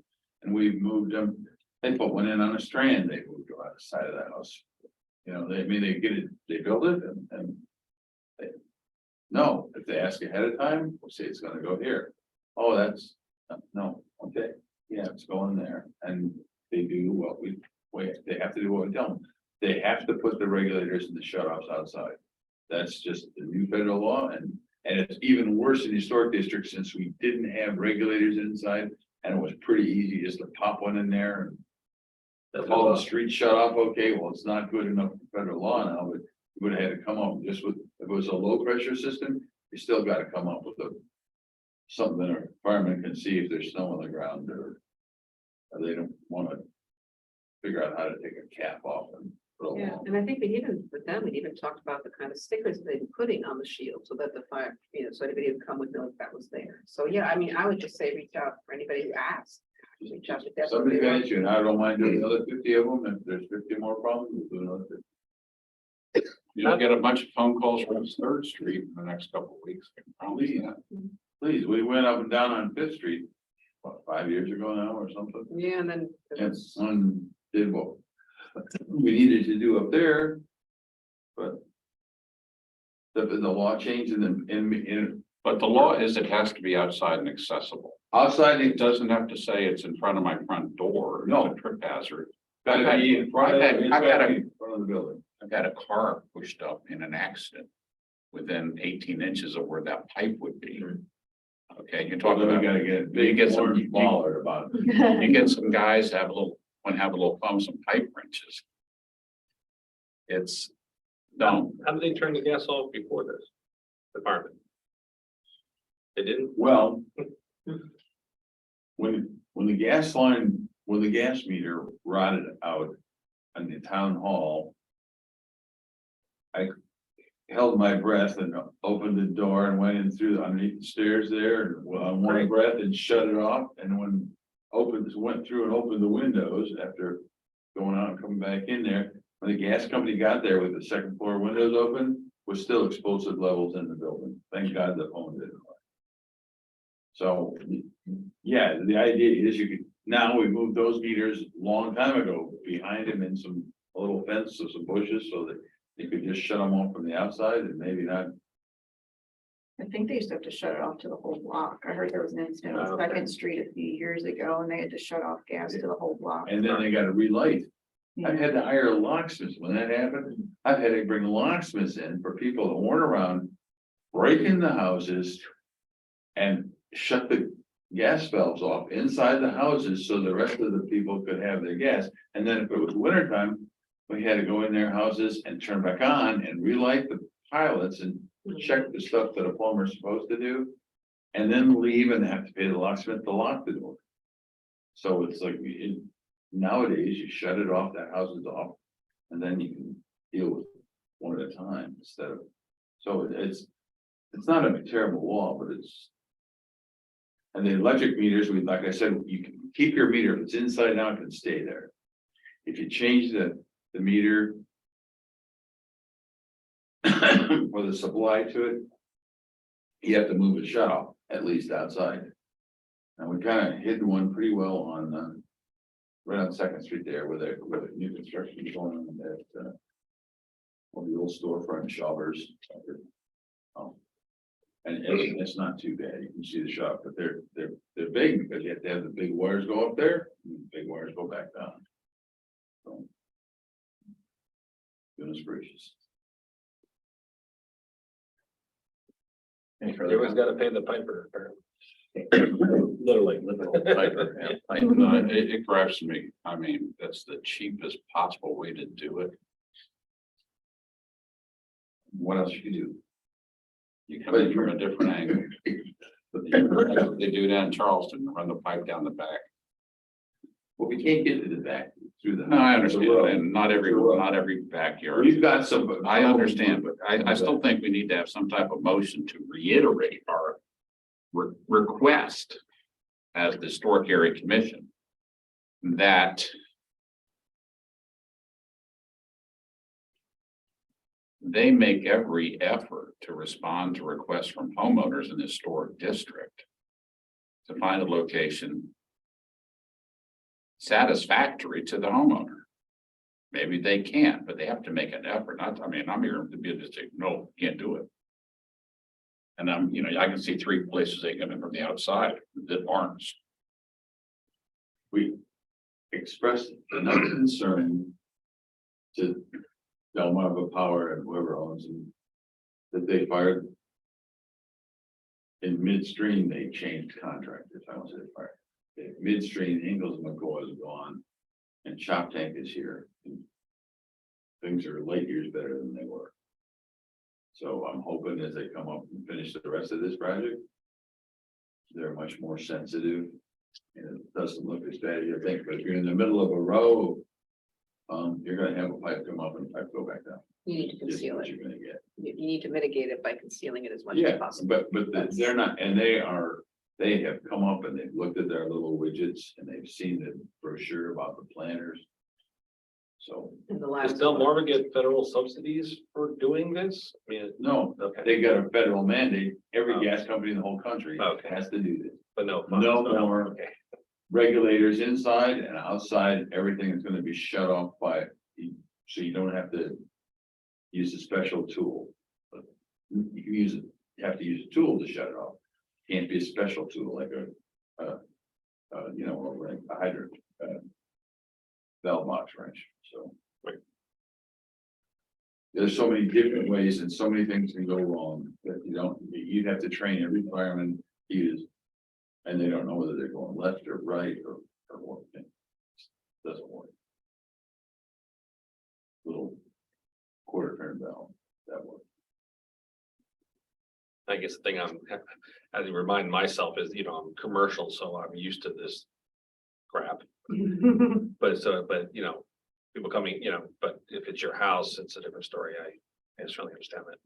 And we've moved them, they put one in on a strand, they moved to the side of that house. They get it, they build it and. No, if they ask ahead of time, we'll say it's gonna go here. Oh, no, okay, yeah, it's going there, and they do what they have to do what we tell them. They have to put the regulators and the shut-offs outside. That's just the new federal law, and it's even worse in historic districts, since we didn't have regulators inside, And it was pretty easy just to pop one in there and That's call the all. street shut off. Okay, well, it's not good enough for federal law now, but you would have had to come up just with, if it was a low pressure system, you still gotta come up with something that a fireman can see if there's snow on the ground or they don't wanna figure out how to take a cap off and put a Yeah, wall. and I think we even, with them, we even talked about the kind of stickers they'd be putting on the shield so that the fire, so anybody would come would know if that was there. So, yeah, I mean, I would just say reach out for anybody who asks. Reach out to Deborah. Somebody got you, and I don't mind doing another 50 of them. If there's 50 more problems, we'll do another 50. You'll get a bunch of phone calls from Third Street in the next couple of weeks. I can promise you that. Please, we went up and down on Fifth Street, what, 5 years ago now or something? Yeah, and then. And one did what we needed to do up there. But the law changed in But the law is it has to be outside and accessible. outside, It it doesn't have to say it's in front of my front door. It's No. a trip hazard. gotta be in front of, I've had- it's I've had gotta a- be in front of the building. I've had a car pushed up in an accident within 18 inches of where that pipe would be. Okay, you're talking Then we about, gotta get big, get some- orange baller about it. you get some guys that have a little, want to have a little fun, with some pipe wrenches. It's, no, How did they turn the gas off before this department? They didn't? Well. When the gas line, when the gas meter rotted out in the town hall. I held my breath and opened the door and went in through underneath the stairs there and on one Right. breath and shut it off. And when went through and opened the windows after going out and coming back in there. When the gas company got there with the second floor windows open, was still explosive levels in the building. Thank God the phone didn't. So, yeah, the idea is you could, now we moved those meters a long time ago behind him in a little fence or some bushes so that you could just shut them off from the outside and maybe not. I think they used to have to shut it off to the whole block. I heard there was an incident on Okay. Second Street a few years ago and they had to shut off gas to the whole block. And then they got to relight. Yeah. I've had to hire locksmiths when that happened. I've had to bring locksmiths in for people that weren't around, break in the houses. And shut the gas valves off inside the houses so the rest of the people could have their gas. And then if it was winter time, we had to go in their houses and turn back on and relight the pilots and check the stuff that a plumber's supposed to do. And then leave and have to pay the locksmith to lock the door. So it's like, nowadays you shut it off, that house is off. And then you can deal with one at a time instead of, so it's not a terrible law, but it's. And the electric meters, like I said, you can keep your meter, if it's inside out, it can stay there. If you change the meter. For the supply to it. You have to move the shut off, at least outside. And we kind of hid one pretty well on, right on Second Street there where the new construction is going on that, one of the old storefront shovers. And it's not too bad, you can see the shop, but they're big because you have to have the big wires go up there, and the big wires go back down. So. Goodness gracious. Any You further always gotta pay the piper. Literally. no, it grabs me. I mean, that's the cheapest possible way to do it. What else you do? You come in from a different angle. They do that in Charleston, run the pipe down the back. Well, we can't get to the back through the. No, I understand, and not every backyard. We've got some. I understand, but I still think we need to have some type of motion to reiterate our request as the Historic Area Commission that they make every effort to respond to requests from homeowners in the historic district to find a location satisfactory to the homeowner. Maybe they can't, but they have to make an effort. I'm here to be able to say, no, can't do it. And I can see 3 places they come in from the outside that aren't. We expressed enough concern to Delmarva Power and whoever owns them, that they fired. In midstream, they changed contractors, I won't say they fired. Midstream Ingalls McCoy is gone and Chop Tank is here. Things are light years better than they were. So I'm hoping as they come up and finish the rest of this project, they're much more sensitive. And it doesn't look as bad as you think, but if you're in the middle of a row, you're gonna have a pipe come up and a pipe go back down. You need to Just conceal what it. you're gonna get. You need to mitigate it by concealing it as much as Yeah, possible. but they're not, and they have come up and they've looked at their little widgets and they've seen the brochure about the planners. So, In the Does last. Delmarva get federal subsidies for doing this? I mean, no, okay, they got a federal mandate, every Oh. gas company in the whole country Okay. has to do this. but no. funds, No more. Okay, Regulators inside and outside, everything is gonna be shut off by, so you don't have to use a special tool. But you can use it, you have to use a tool to shut it off. Can't be a special tool like a hydrant, valve box wrench, so. Right. There's so many different ways and so many things can go wrong that you'd have to train every fireman to use. And they don't know whether they're going left or right or what. Doesn't work. Little quarter turn valve, that works. I guess the thing I'm, I to remind myself is, I'm commercial, so I'm used to this crap. But people coming, but if it's your house, it's a different story. I certainly understand that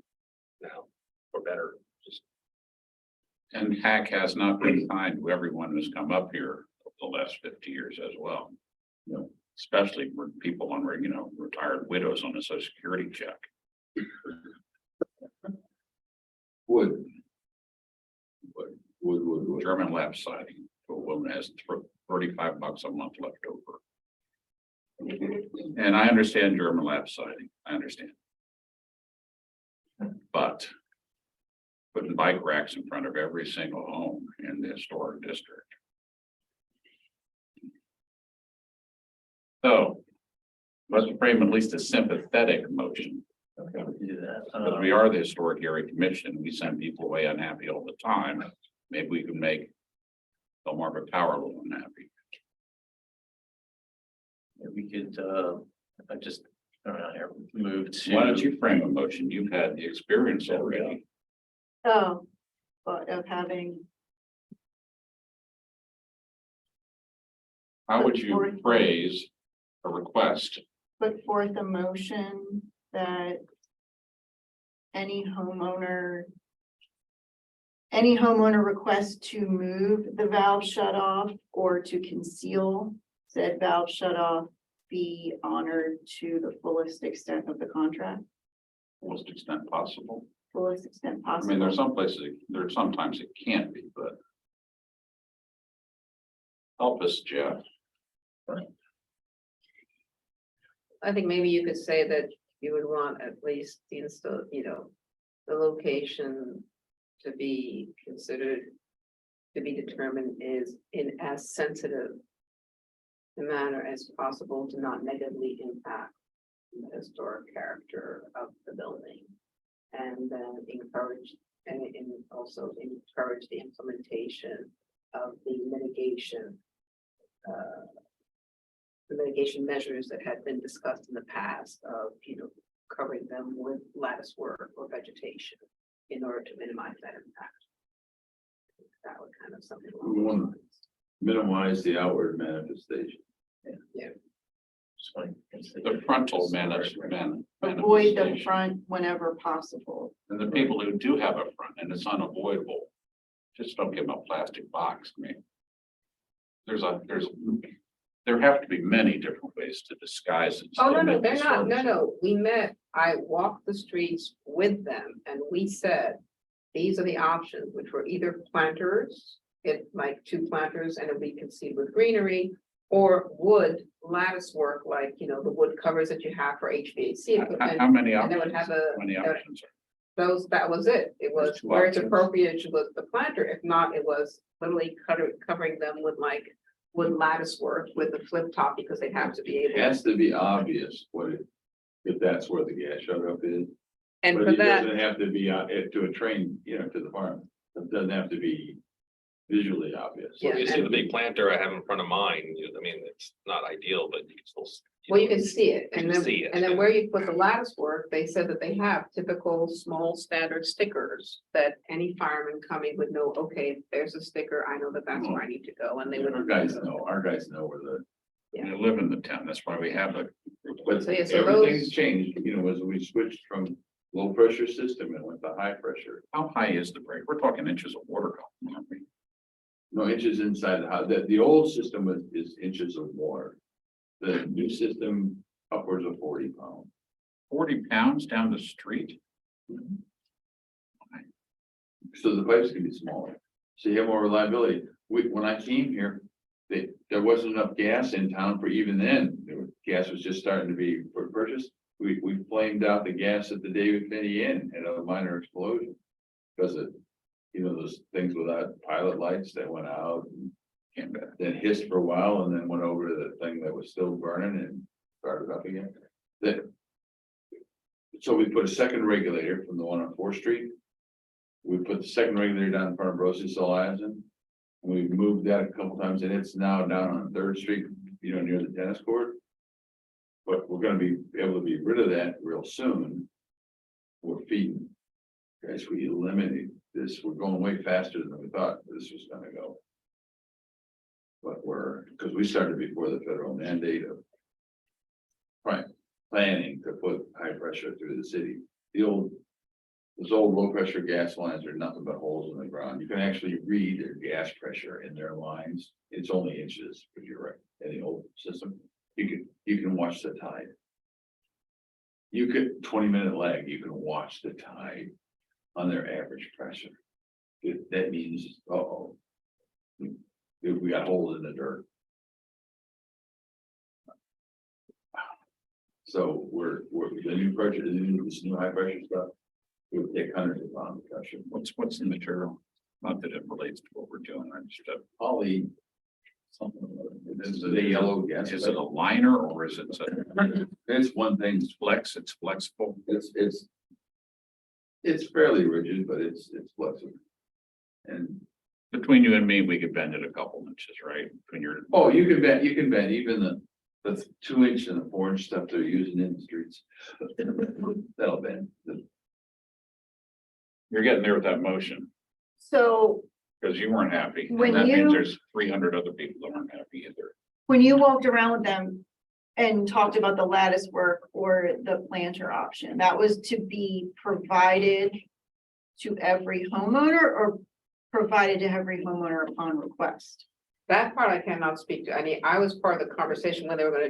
now, or better, just. And Hack has not been kind to everyone who's come up here over the last 50 years as well. Especially for people on, retired widows on a social security check. Wood. Wood. German lab siding, a woman has $35 a month left over. And I understand German lab siding, I understand. But putting bike racks in front of every single home in the historic district. So let's frame at least a sympathetic motion, Okay, we can do that. because we are the Historic Area Commission. We send people away unhappy all the time. Maybe we can make Delmarva Power a little unhappy. We could, I just, I don't know, here, move to. Why don't you frame a motion? You've had the experience There we go. already. Oh, but of having, How would you phrase a request? Put forth a motion that any homeowner requests to move the valve shut off or to conceal said valve shut off be honored to the fullest extent of the contract, Fullest extent possible. fullest extent I possible. mean, there's some places, there's sometimes it can't be, but. Help us, Jeff. I think maybe you could say that you would want at least the the location to be considered. To be determined is in as sensitive. A manner as possible to not negatively impact the historic character of the building. And then encourage and also encourage the implementation of the mitigation. The mitigation measures that had been discussed in the past of, covering them with lattice work or vegetation in order to minimize that impact. That would kind of something. along those lines. Minimize the outward manifestation. Just like- The frontal management. Avoid the front whenever possible. And the people who do have a front and it's unavoidable, just don't give them a plastic box. I mean. There have to be many different ways to disguise it. Oh, no, Still no, make they're the not. No, service. no, we met, I walked the streets with them and we said. These are the options, which were either planters, like 2 planters and we can see with greenery. Or wood lattice work, like, the wood covers that you have for HVAC How equipment. many And they options? would have How many they would- options? that was it. It was There's 2 where it's options. appropriate, it was the planter. If not, it was literally covering them with like. Wood lattice work with the flip top because they have to be It able. has to be obvious if that's where the gas shut off is. And But for it that, doesn't have to be to a train, to the farm. It doesn't have to be visually obvious. Yeah. You see the big planter I have in front of mine, I mean, it's not ideal, but you can still. Well, you can see it, You and can then, see it, and then yeah. where you put the lattice work, they said that they have typical small standard stickers. That any fireman coming would know, okay, there's a sticker, I know that that's where I need to go, and they would. Our guys know where the, You live in the town, that's why we have it. but So, yeah, so everything's those- changed, as we switched from low pressure system and went to high pressure. How high is the break? We're talking inches of water. Aren't we? No inches inside the house. The old system is inches of water. The new system upwards of 40 pounds. 40 pounds down the street? So the pipes can be smaller. So you have more reliability. When I came here, there wasn't enough gas in town for even then. Gas was just starting to be purchased. We flamed out the gas at the David Finney Inn and a minor explosion. Because of, those things without pilot lights that went out and Came back. then hissed for a while and then went over to the thing that was still burning and started up again. So we put a second regulator from the one on 4th Street. We put the second regulator down in front of Rosie's Horizon. And we moved that a couple times and it's now down on 3rd Street, near the tennis court. But we're gonna be able to be rid of that real soon. We're feeding. Guys, we eliminated this, we're going way faster than we thought this was gonna go. But because we started before the federal mandate of. Right, planning to put high pressure through the city. Those old low pressure gas lines are nothing but holes in the ground. You can actually read their gas pressure in their lines. It's only inches, if you're right, in the old system. You can watch the tide. You could 20-minute lag, you can watch the tide on their average pressure. That means, we got holes in the dirt. So we're the new pressure, this new high pressure stuff. It would take hundreds of pounds of pressure. What's the material? Not that it relates to what we're doing, I just, Poly. Something. This is the yellow gas. is it a liner or is it It's one thing. it's flexible? It's fairly rigid, but it's flexible. And, Between you and me, we could bend it a couple inches, right? Between your, you can bend even the 2-inch and the 4-inch stuff they're using in the streets. That'll bend. you're getting there with that motion, So because you weren't happy. And When that means you- there's 300 other people that aren't happy either. when you walked around with them and talked about the lattice work or the planter option, that was to be provided to every homeowner or provided to every homeowner upon request? That part I cannot speak to. I mean, I was part of the conversation when they were gonna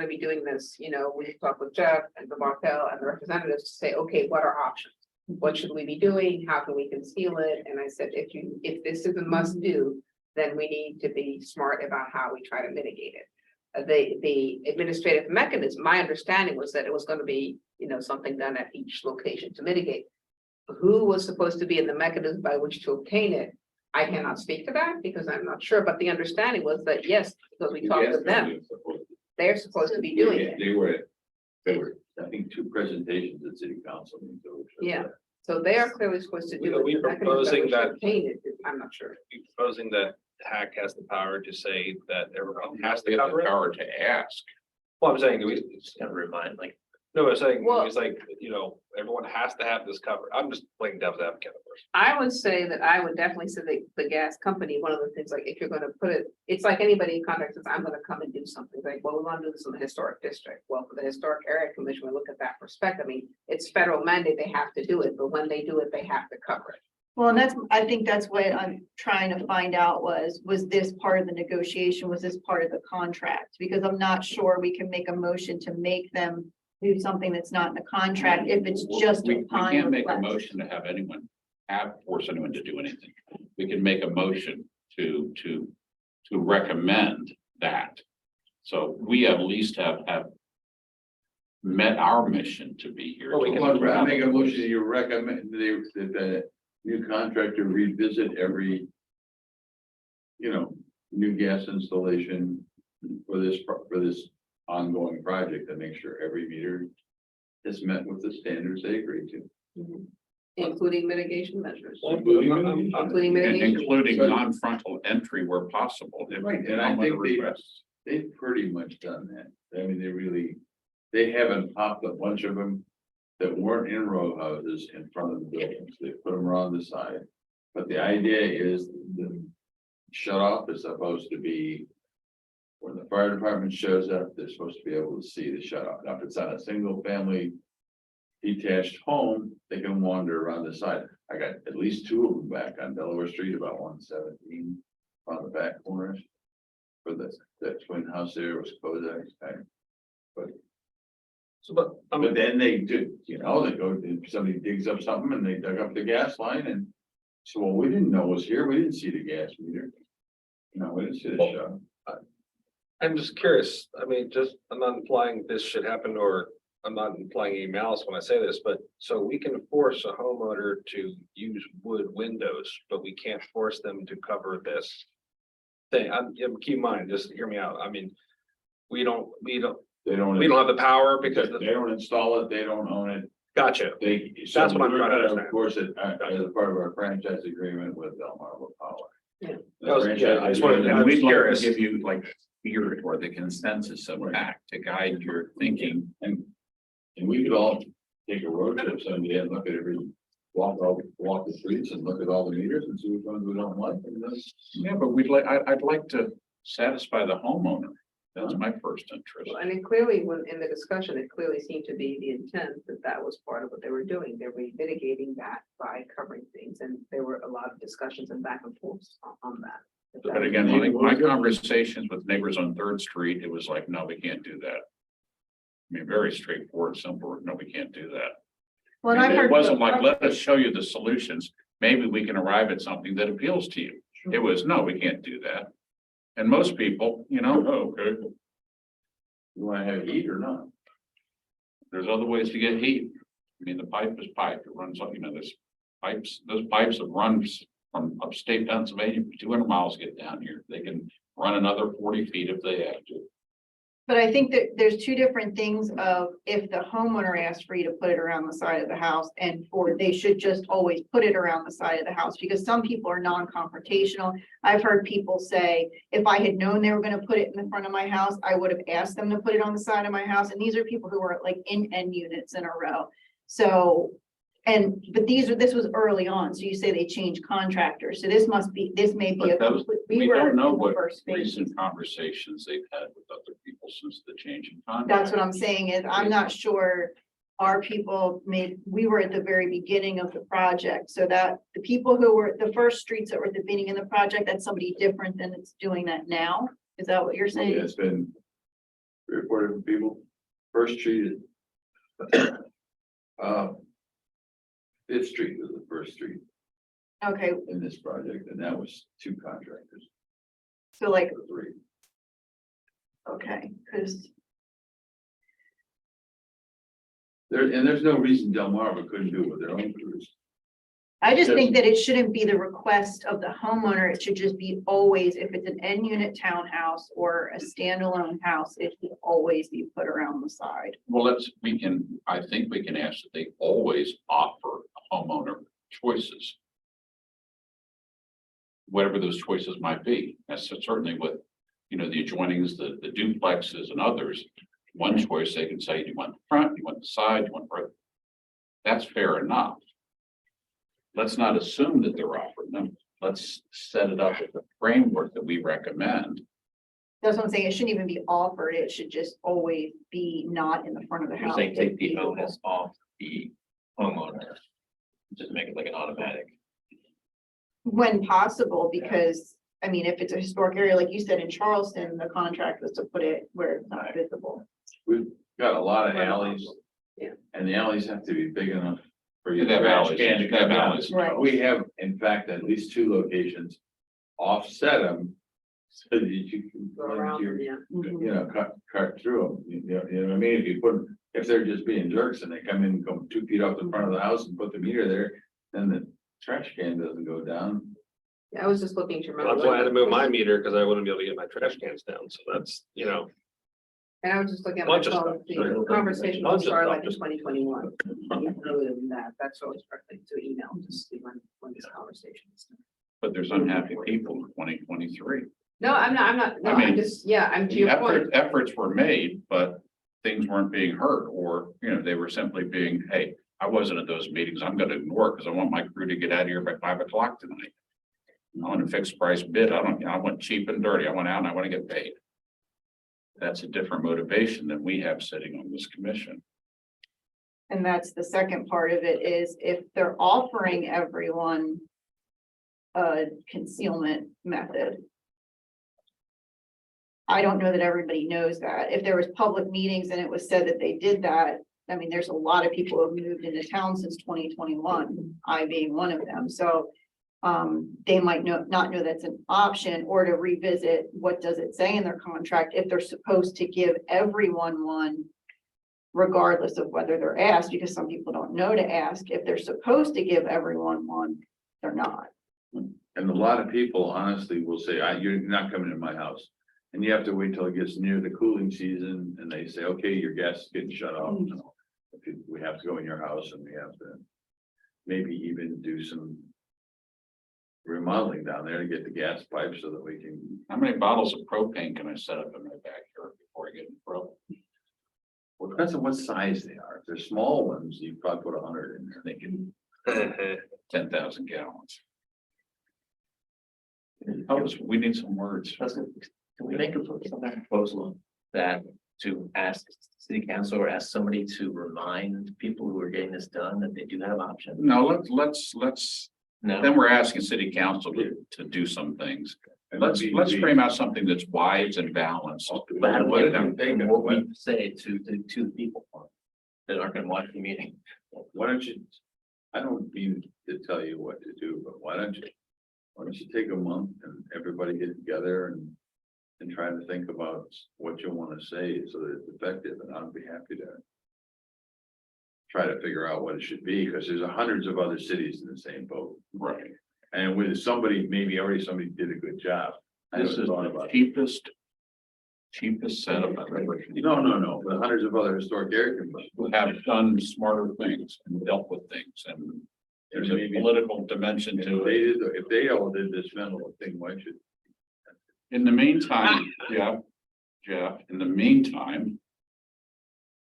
be doing this, we talked with Jeff and the Martel and the representatives to say, okay, what are options? What should we be doing? How can we conceal it? And I said, if this is a must do, then we need to be smart about how we try to mitigate it. The administrative mechanism, my understanding was that it was gonna be, something done at each location to mitigate. Who was supposed to be in the mechanism by which to obtain it? I cannot speak to that because I'm not sure, but the understanding was that yes, because we talked to them, they're supposed to be doing it. They were, I think, 2 presentations at city council. meetings over. Yeah. So they are clearly supposed to do Are it. we The mechanism by proposing which to that- obtain it, I'm not sure. You proposing that HAC has the power to say that everyone has to They have cover the it? power to ask. Well, I'm saying, Just gotta remind, no, I'm saying, Well- it's like, everyone has to have this covered. I'm just playing devil's advocate at first. I would say that I would definitely say the gas company, one of the things, like, if you're gonna put it, it's like anybody in contract says, I'm gonna come and do something, like, well, we wanna do this in the historic district. Well, for the historic area commission, we look at that perspective. I mean, it's federal mandate, they have to do it, but when they do it, they have to cover it. Well, and I think that's what I'm trying to find out was this part of the negotiation? Was this part of the contract? Because I'm not sure we can make a motion to make them do something that's not in the contract if it's just We upon can't make a request. motion to force anyone to do anything. We can make a motion to recommend that. So we at least have met our mission to be here. Well, we to can- look Well, I around make a the motion, place. you recommend that the new contractor revisit every. New gas installation for this ongoing project to make sure every meter is met with the standards they agree to. including mitigation measures, And including mitigation. including non-frontal entry where possible. if Right, and I homeowner think requests. they've pretty much done that. I mean, they haven't popped a bunch of them that weren't in row houses in front of the buildings. They put them around the side. But the idea is the shut off is supposed to be when the fire department shows up, they're supposed to be able to see the shut off. Now, if it's on a single family detached home, they can wander around the side. I got at least two of them back on Delaware Street, about 117 on the back corners. For that twin house there was Kozak. So, but, But then they do, they go, somebody digs up something and they dug up the gas line and. So, well, we didn't know it was here. We didn't see the gas meter. No, we didn't see the shut. I'm just curious, I mean, I'm not implying this should happen, or I'm not implying any malice when I say this, but so we can force a homeowner to use wood windows, but we can't force them to cover this thing. Keep in mind, just hear me out. I mean, we don't They don't. have the power because They don't install it. They don't own it. gotcha. They. That's what I'm trying to Of understand. course, as a part of our franchise agreement with Delmarva Power. Yeah. I just wanted to- And we'd like to curious. give you like spirit or the consensus of act to guide your thinking. And we could all take a road trip someday and look at walk the streets and look at all the meters and see which ones we don't like. And then Yeah, but I'd like to satisfy the homeowner. That's my first interest. And it clearly, when in the discussion, it clearly seemed to be the intent that that was part of what they were doing. They were mitigating that by covering things, and there were a lot of discussions and back and forth on that. But again, my conversations with neighbors on Third Street, it was like, no, we can't do that. I mean, very straightforward, simple, no, we can't do that. Well, and I've And it heard. wasn't like, let us show you the solutions. Maybe we can arrive at something that appeals to you. It was, no, we can't do that. And most people, oh, okay, you wanna have heat or not? there's other ways to get heat. I mean, the pipe is pipe. It runs up, there's pipes, those pipes that run from upstate Pennsylvania, 200 miles get down here. They can run another 40 feet if they have to. But I think that there's two different things of if the homeowner asks for you to put it around the side of the house or they should just always put it around the side of the house because some people are non-confrontational. I've heard people say, if I had known they were going to put it in the front of my house, I would have asked them to put it on the side of my house. And these are people who are like in N units in a row. So, but this was early on. So you say they changed contractors. So this may be. But those- we were don't know in the what first phase. recent conversations they've had with other people since the change in contract. That's what I'm saying is I'm not sure our people we were at the very beginning of the project. So that the people who were the first streets that were at the beginning of the project, that's somebody different than it's doing that now. Is that what you're Yeah, saying? it's been 3 or 4 different people first treated. Fifth Street was the first street Okay, in this project, and that was 2 contractors, so like, or 3. okay, because There's no reason Delmarva couldn't do it with their own crews. I just think that it shouldn't be the request of the homeowner. It should just be always, if it's an N unit townhouse or a standalone house, it should always be put around the side. Well, I think we can ask that they always offer a homeowner choices. Whatever those choices might be. That's certainly with, the adjoinings, the duplexes and others. One choice, they can say, you want the front, you want the side, you want both. That's fair enough. Let's not assume that they're offering them. Let's set it up with the framework that we recommend. That's what I'm saying. It shouldn't even be offered. It should just always be not in the front of the You're house. saying take the onus off the homeowner. Just make it like an automatic. When possible, because, I mean, if it's a historic area, like you said in Charleston, the contract was to put it where it's not visible. We've got a lot of alleys. Yeah. And the alleys have to be big enough for you. You have trash alleys, can to you have come down. alleys. Right. We have, in fact, at least 2 locations, offset them. So that you can Go around, your, yeah. cut through them, you know what I mean? If they're just being jerks and they come in, and come 2 feet off the front of the house and put the meter there, then the trash can doesn't go down. I was just looking to remember. That's why I had to move my meter because I wouldn't be able to get my trash cans down. So that's, And I was just looking at Well, my just- phone, the conversation I'll with just- Starlight in 2021. Earlier than that, that's what I was referring to email, to see when this conversation is. But there's unhappy people in 2023. No, I'm not, no, I mean, I'm just, yeah, I'm to your point. Efforts were made, but things weren't being heard, or, they were simply being, hey, I wasn't at those meetings, I'm gonna ignore because I want my crew to get out of here by 5 o'clock tonight. I want a fixed price bid, I want cheap and dirty, I want out and I want to get paid. That's a different motivation than we have sitting on this commission. And that's the second part of it is if they're offering everyone a concealment method. I don't know that everybody knows that. If there was public meetings and it was said that they did that, I mean, there's a lot of people who have moved into town since 2021, I being one of them, so. They might not know that's an option, or to revisit what does it say in their contract if they're supposed to give everyone one. Regardless of whether they're asked, because some people don't know to ask, if they're supposed to give everyone one, they're not. And a lot of people honestly will say, you're not coming to my house. And you have to wait till it gets near the cooling season and they say, okay, your gas is getting shut off. We have to go in your house and we have to maybe even do some remodeling down there to get the gas pipe so that we can. How many bottles of propane can I set up in my backyard before I get in trouble? Well, depends on what size they are. If they're small ones, you probably put 100 in there. They can 10,000 gallons. We need some words. Can we make a proposal that to ask city council or ask somebody to remind people who are getting this done that they do have options? No, let's, No, then we're asking city council to do some things. And Let's be- frame out something that's wise and balanced. but how do we get them, They know what what- we say to the people that aren't gonna watch the meeting? Why don't you, I don't mean to tell you what to do, but why don't you take a month and everybody get together and try to think about what you want to say so that it's effective, and I'll be happy to try to figure out what it should be, because there's hundreds of other cities in the same boat. Right. And with somebody, maybe already somebody did a good job. I This haven't is thought the about it. cheapest setup I've ever seen. No, but hundreds of other historic area commissions. Who have done smarter things and dealt with things, and there's a Maybe- political dimension If to they it. did, if they all did this mental thing, why should? In the meantime, Jeff, in the meantime,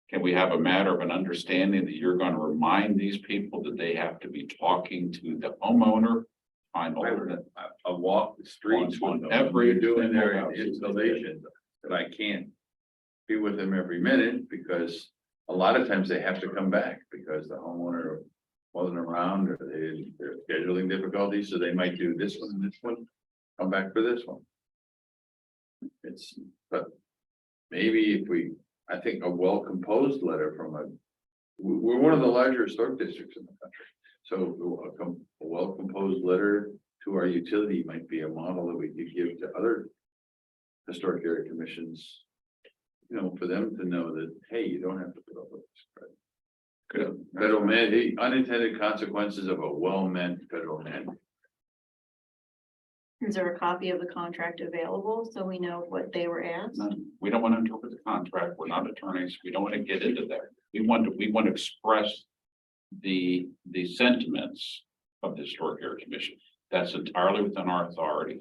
can we have a matter of an understanding that you're going to remind these people that they have to be talking to the homeowner? Find alternate. I walk the streets On with them, every every doing single their house. installation, that I can't be with them every minute, because a lot of times they have to come back because the homeowner wasn't around, or they're scheduling difficulties, so they might do this one and this one, come back for this one. But maybe if I think a well-composed letter we're one of the larger historic districts in the country. So a well-composed letter to our utility might be a model that we could give to other historic area commissions. For them to know that, hey, you don't have to put up with this. Good. Federal unintended consequences of a well-meant federal mandate. Is there a copy of the contract available so we know what they were asked? We don't want to interpret the contract. We're not attorneys. We don't want to get into that. We want to express the sentiments of the Historic Area Commission. That's entirely within our authority.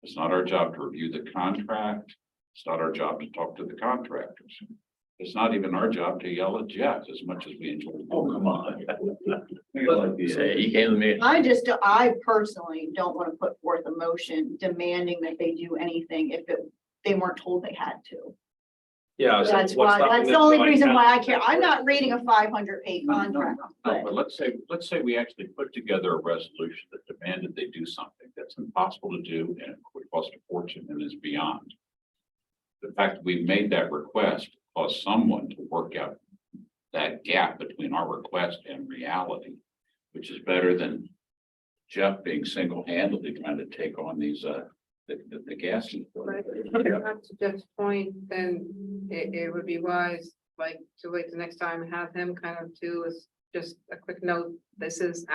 It's not our job to review the contract. It's not our job to talk to the contractors. It's not even our job to yell at Jeff as much as we enjoy. Oh, come on. Say, he came to me. I personally don't want to put forth a motion demanding that they do anything if they weren't told they had to. Yeah. so That's what's why, stopping that's the them only from reason why I having care. that I'm not reading a 500-page contract, but But let's say we actually put together a resolution that demanded they do something that's impossible to do and it would cost a fortune and is beyond. The fact that we made that request caused someone to work out that gap between our request and reality, which is better than Jeff being single-handedly trying to take on these, the gas. But not to Jeff's point, then it would be wise, like, to wait the next time and have him kind of do is just a quick note. This is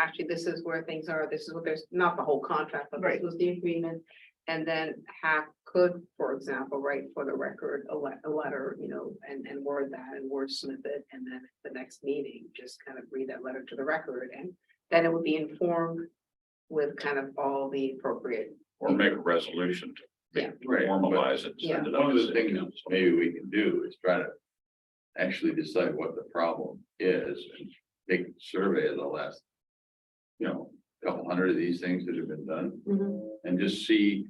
where things are. This is what there's, not the whole contract, but this Right. was the agreement. And then Hack could, for example, write for the record a letter, you know, and word that and wordsmith it. And then at the next meeting, just kind of read that letter to the record. And then it would be informed with kind of all the appropriate. Or make a resolution to Yeah. Right, formalize it. send it up One of to the city things council. maybe we can do is try to actually decide what the problem is and take a survey of the last, you know, couple hundred of these things that have been done and just see,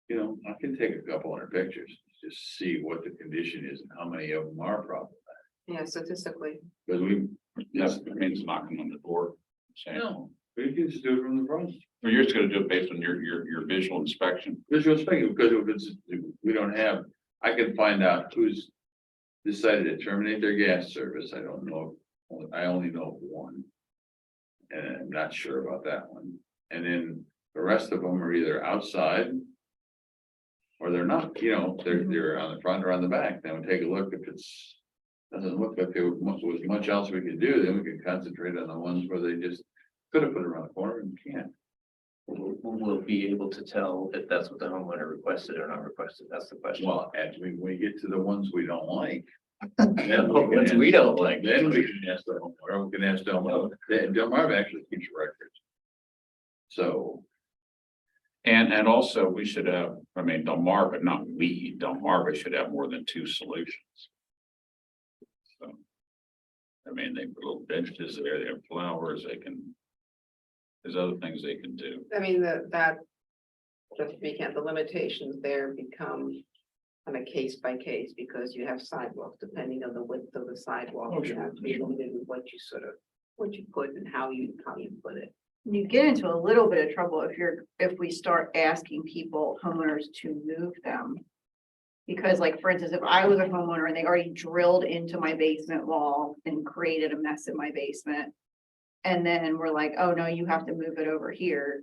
you know, I can take a couple hundred pictures, just see what the condition is and how many of them are problematic. Yeah, statistically. Because we, Yes, it means knocking on the door. Saying, no, we can just do it from the front. well, you're just gonna do it based on your visual inspection. Visual inspection, because if it's, if we don't have, I can find out who's decided to terminate their gas service. I don't know. I only know of one. And I'm not sure about that one. And then the rest of them are either outside. Or they're not, you know, they're on the front or on the back. Then we take a look. If it's, doesn't look like there was much else we could do, then we can concentrate on the ones where they just could have put it around the corner and can't. We'll be able to tell if that's what the homeowner requested or not requested. That's the question. Well, as we get to the ones we don't like. Ones we don't like. Then we can ask the homeowner, we can ask Delmarva. Delmarva actually keeps records. So, And also we should have, I mean, Delmarva, not we, Delmarva should have more than 2 solutions. So. I mean, they put little benches there, they have flowers, they can. There's other things they can do. I mean, that, just because the limitations there become on a case by case, because you have sidewalks, depending on the width of the sidewalk. Oh, You sure, have to be limited with what you put and how you put it. You get into a little bit of trouble if we start asking people, homeowners, to move them. Because like, for instance, if I was a homeowner and they already drilled into my basement wall and created a mess in my basement. And then we're like, oh no, you have to move it over here.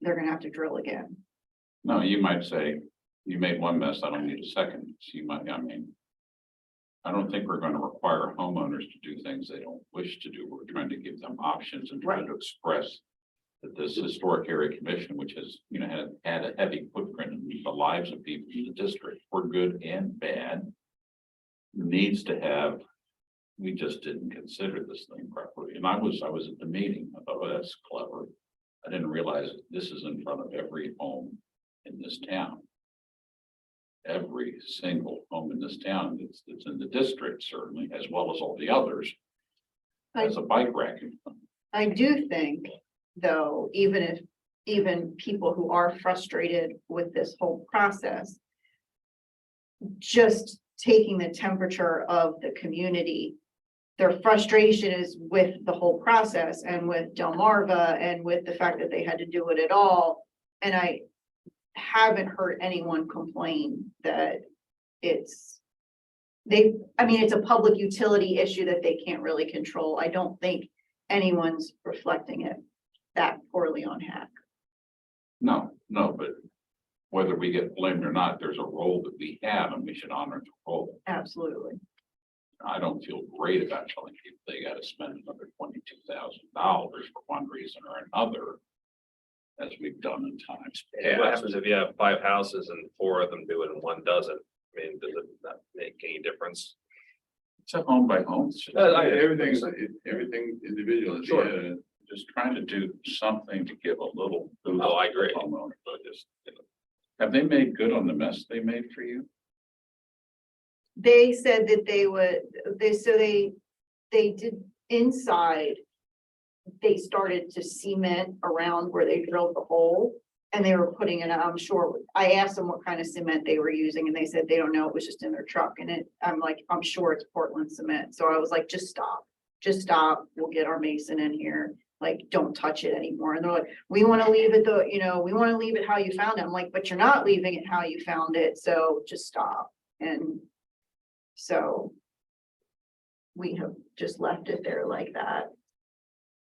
They're gonna have to drill again. No, you might say, you made one mess, I don't need a second. So you might, I mean. I don't think we're gonna require homeowners to do things they don't wish to do. We're trying to give them options and trying to express. That this historic area commission, which has, you know, had a heavy footprint in the lives of people in the district, for good and bad. Needs to have. We just didn't consider this thing properly. And I was at the meeting. I thought, oh, that's clever. I didn't realize this is in front of every home in this town. Every single home in this town that's in the district, certainly, as well as all the others. Has a bike rack. I do think, though, even people who are frustrated with this whole process. Just taking the temperature of the community. Their frustration is with the whole process and with Delmarva and with the fact that they had to do it at all. And I haven't heard anyone complain that it's. I mean, it's a public utility issue that they can't really control. I don't think anyone's reflecting it that poorly on Hack. No, but whether we get blamed or not, there's a role that we have and we should honor the role. Absolutely. I don't feel great about telling people they gotta spend another $22,000 for one reason or another. As we've done in times What past. happens if you have 5 houses and 4 of them do it and 1 doesn't? I mean, does it not make any difference? It's a home by home. everything's individual. Sure. Just trying to do something to give a little. boost Oh, I to the agree. homeowner. But just, you know, Have they made good on the mess they made for you? They said that they did inside. They started to cement around where they drilled the hole and they were putting it, I'm sure, I asked them what kind of cement they were using and they said they don't know, it was just in their truck. And I'm like, I'm sure it's Portland cement. So I was like, just stop, we'll get our mason in here. Like, don't touch it anymore. And they're like, we want to leave it though, we want to leave it how you found it. I'm like, but you're not leaving it how you found it. So just stop. And so we have just left it there like that.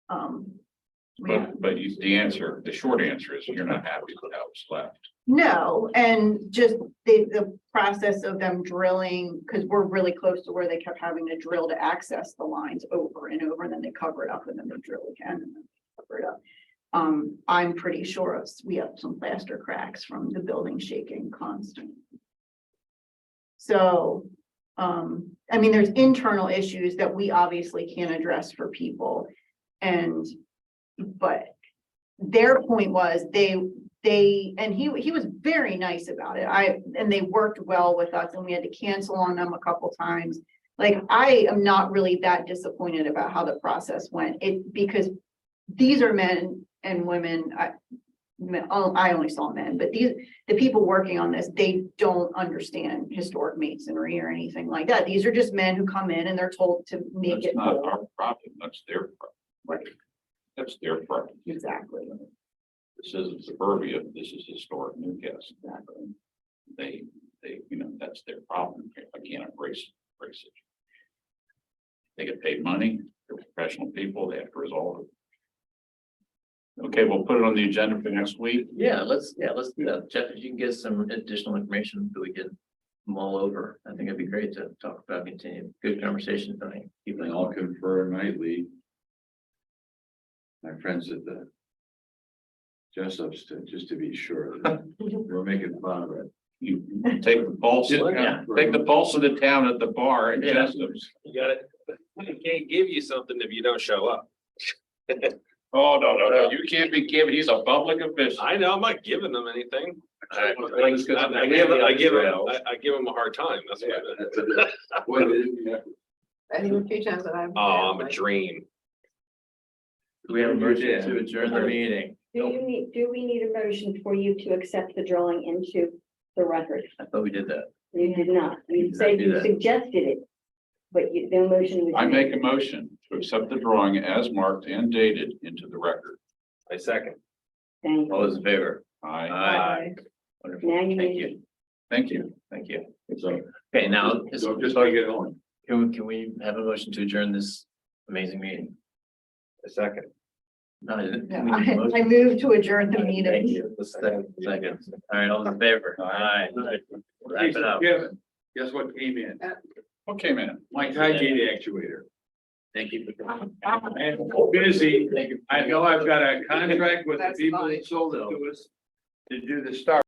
But the short answer is you're not happy with how it's left. No, and just the process of them drilling, because we're really close to where they kept having to drill to access the lines over and over, and then they cover it up and then they drill again and then cover it up. I'm pretty sure we have some plaster cracks from the building shaking constantly. So, I mean, there's internal issues that we obviously can't address for people. But their point was and he was very nice about it. And they worked well with us and we had to cancel on them a couple times. Like, I am not really that disappointed about how the process went. Because these are men and women, I only saw men, but the people working on this, they don't understand historic masonry or anything like that. These are just men who come in and they're told to make That's it. not whole. our problem, that's their problem. Right, That's their problem. exactly, This isn't suburbia, this is historic Newcastle. exactly. They, that's their problem. I can't embrace it. They get paid money, they're professional people, they have to resolve it. Okay, we'll put it on the agenda for next week. Yeah, let's do that. Jeff, if you can get some additional information that we can mull over, I think it'd be great to talk about, continue. Good conversation tonight. Keep And it I'll all. confer nightly. My friends at the Jessup's just to be sure that we're making fun of it. You take the pulse, Yeah. take the pulse of the town at the bar and Yeah. Jessam's. You got it. I can't give you something if you don't show up. Oh, no, you can't be giving, he's a public official. I know, I'm not giving them anything. I I give them a hard time, that's what. What is it? And a few times that I've. Oh, I'm a dream. We have a motion to adjourn the meeting. Do we need a motion for you to accept the drawing into the record? I thought we did that. You did not. We You did not said do you that. suggested it. But the motion was. I made. make a motion to accept the drawing as marked and dated into the record. I second. Thank All you. those in favor? Aye, Aye. Wonderful. Now you Thank need- you. thank you. Thank you. So, Okay, now, so just like it on. can we have a motion to adjourn this amazing meeting? A second. No, I didn't. Yeah, we need a I motion. moved to adjourn the Thank meeting. you. Second. All right, all those in favor? Aye. Wrap it up. Kevin, guess what came in? Okay, man. My hygiene actuator. Thank you. And busy. I know I've got a contract with the That's people fine. that sold it to us to do the start.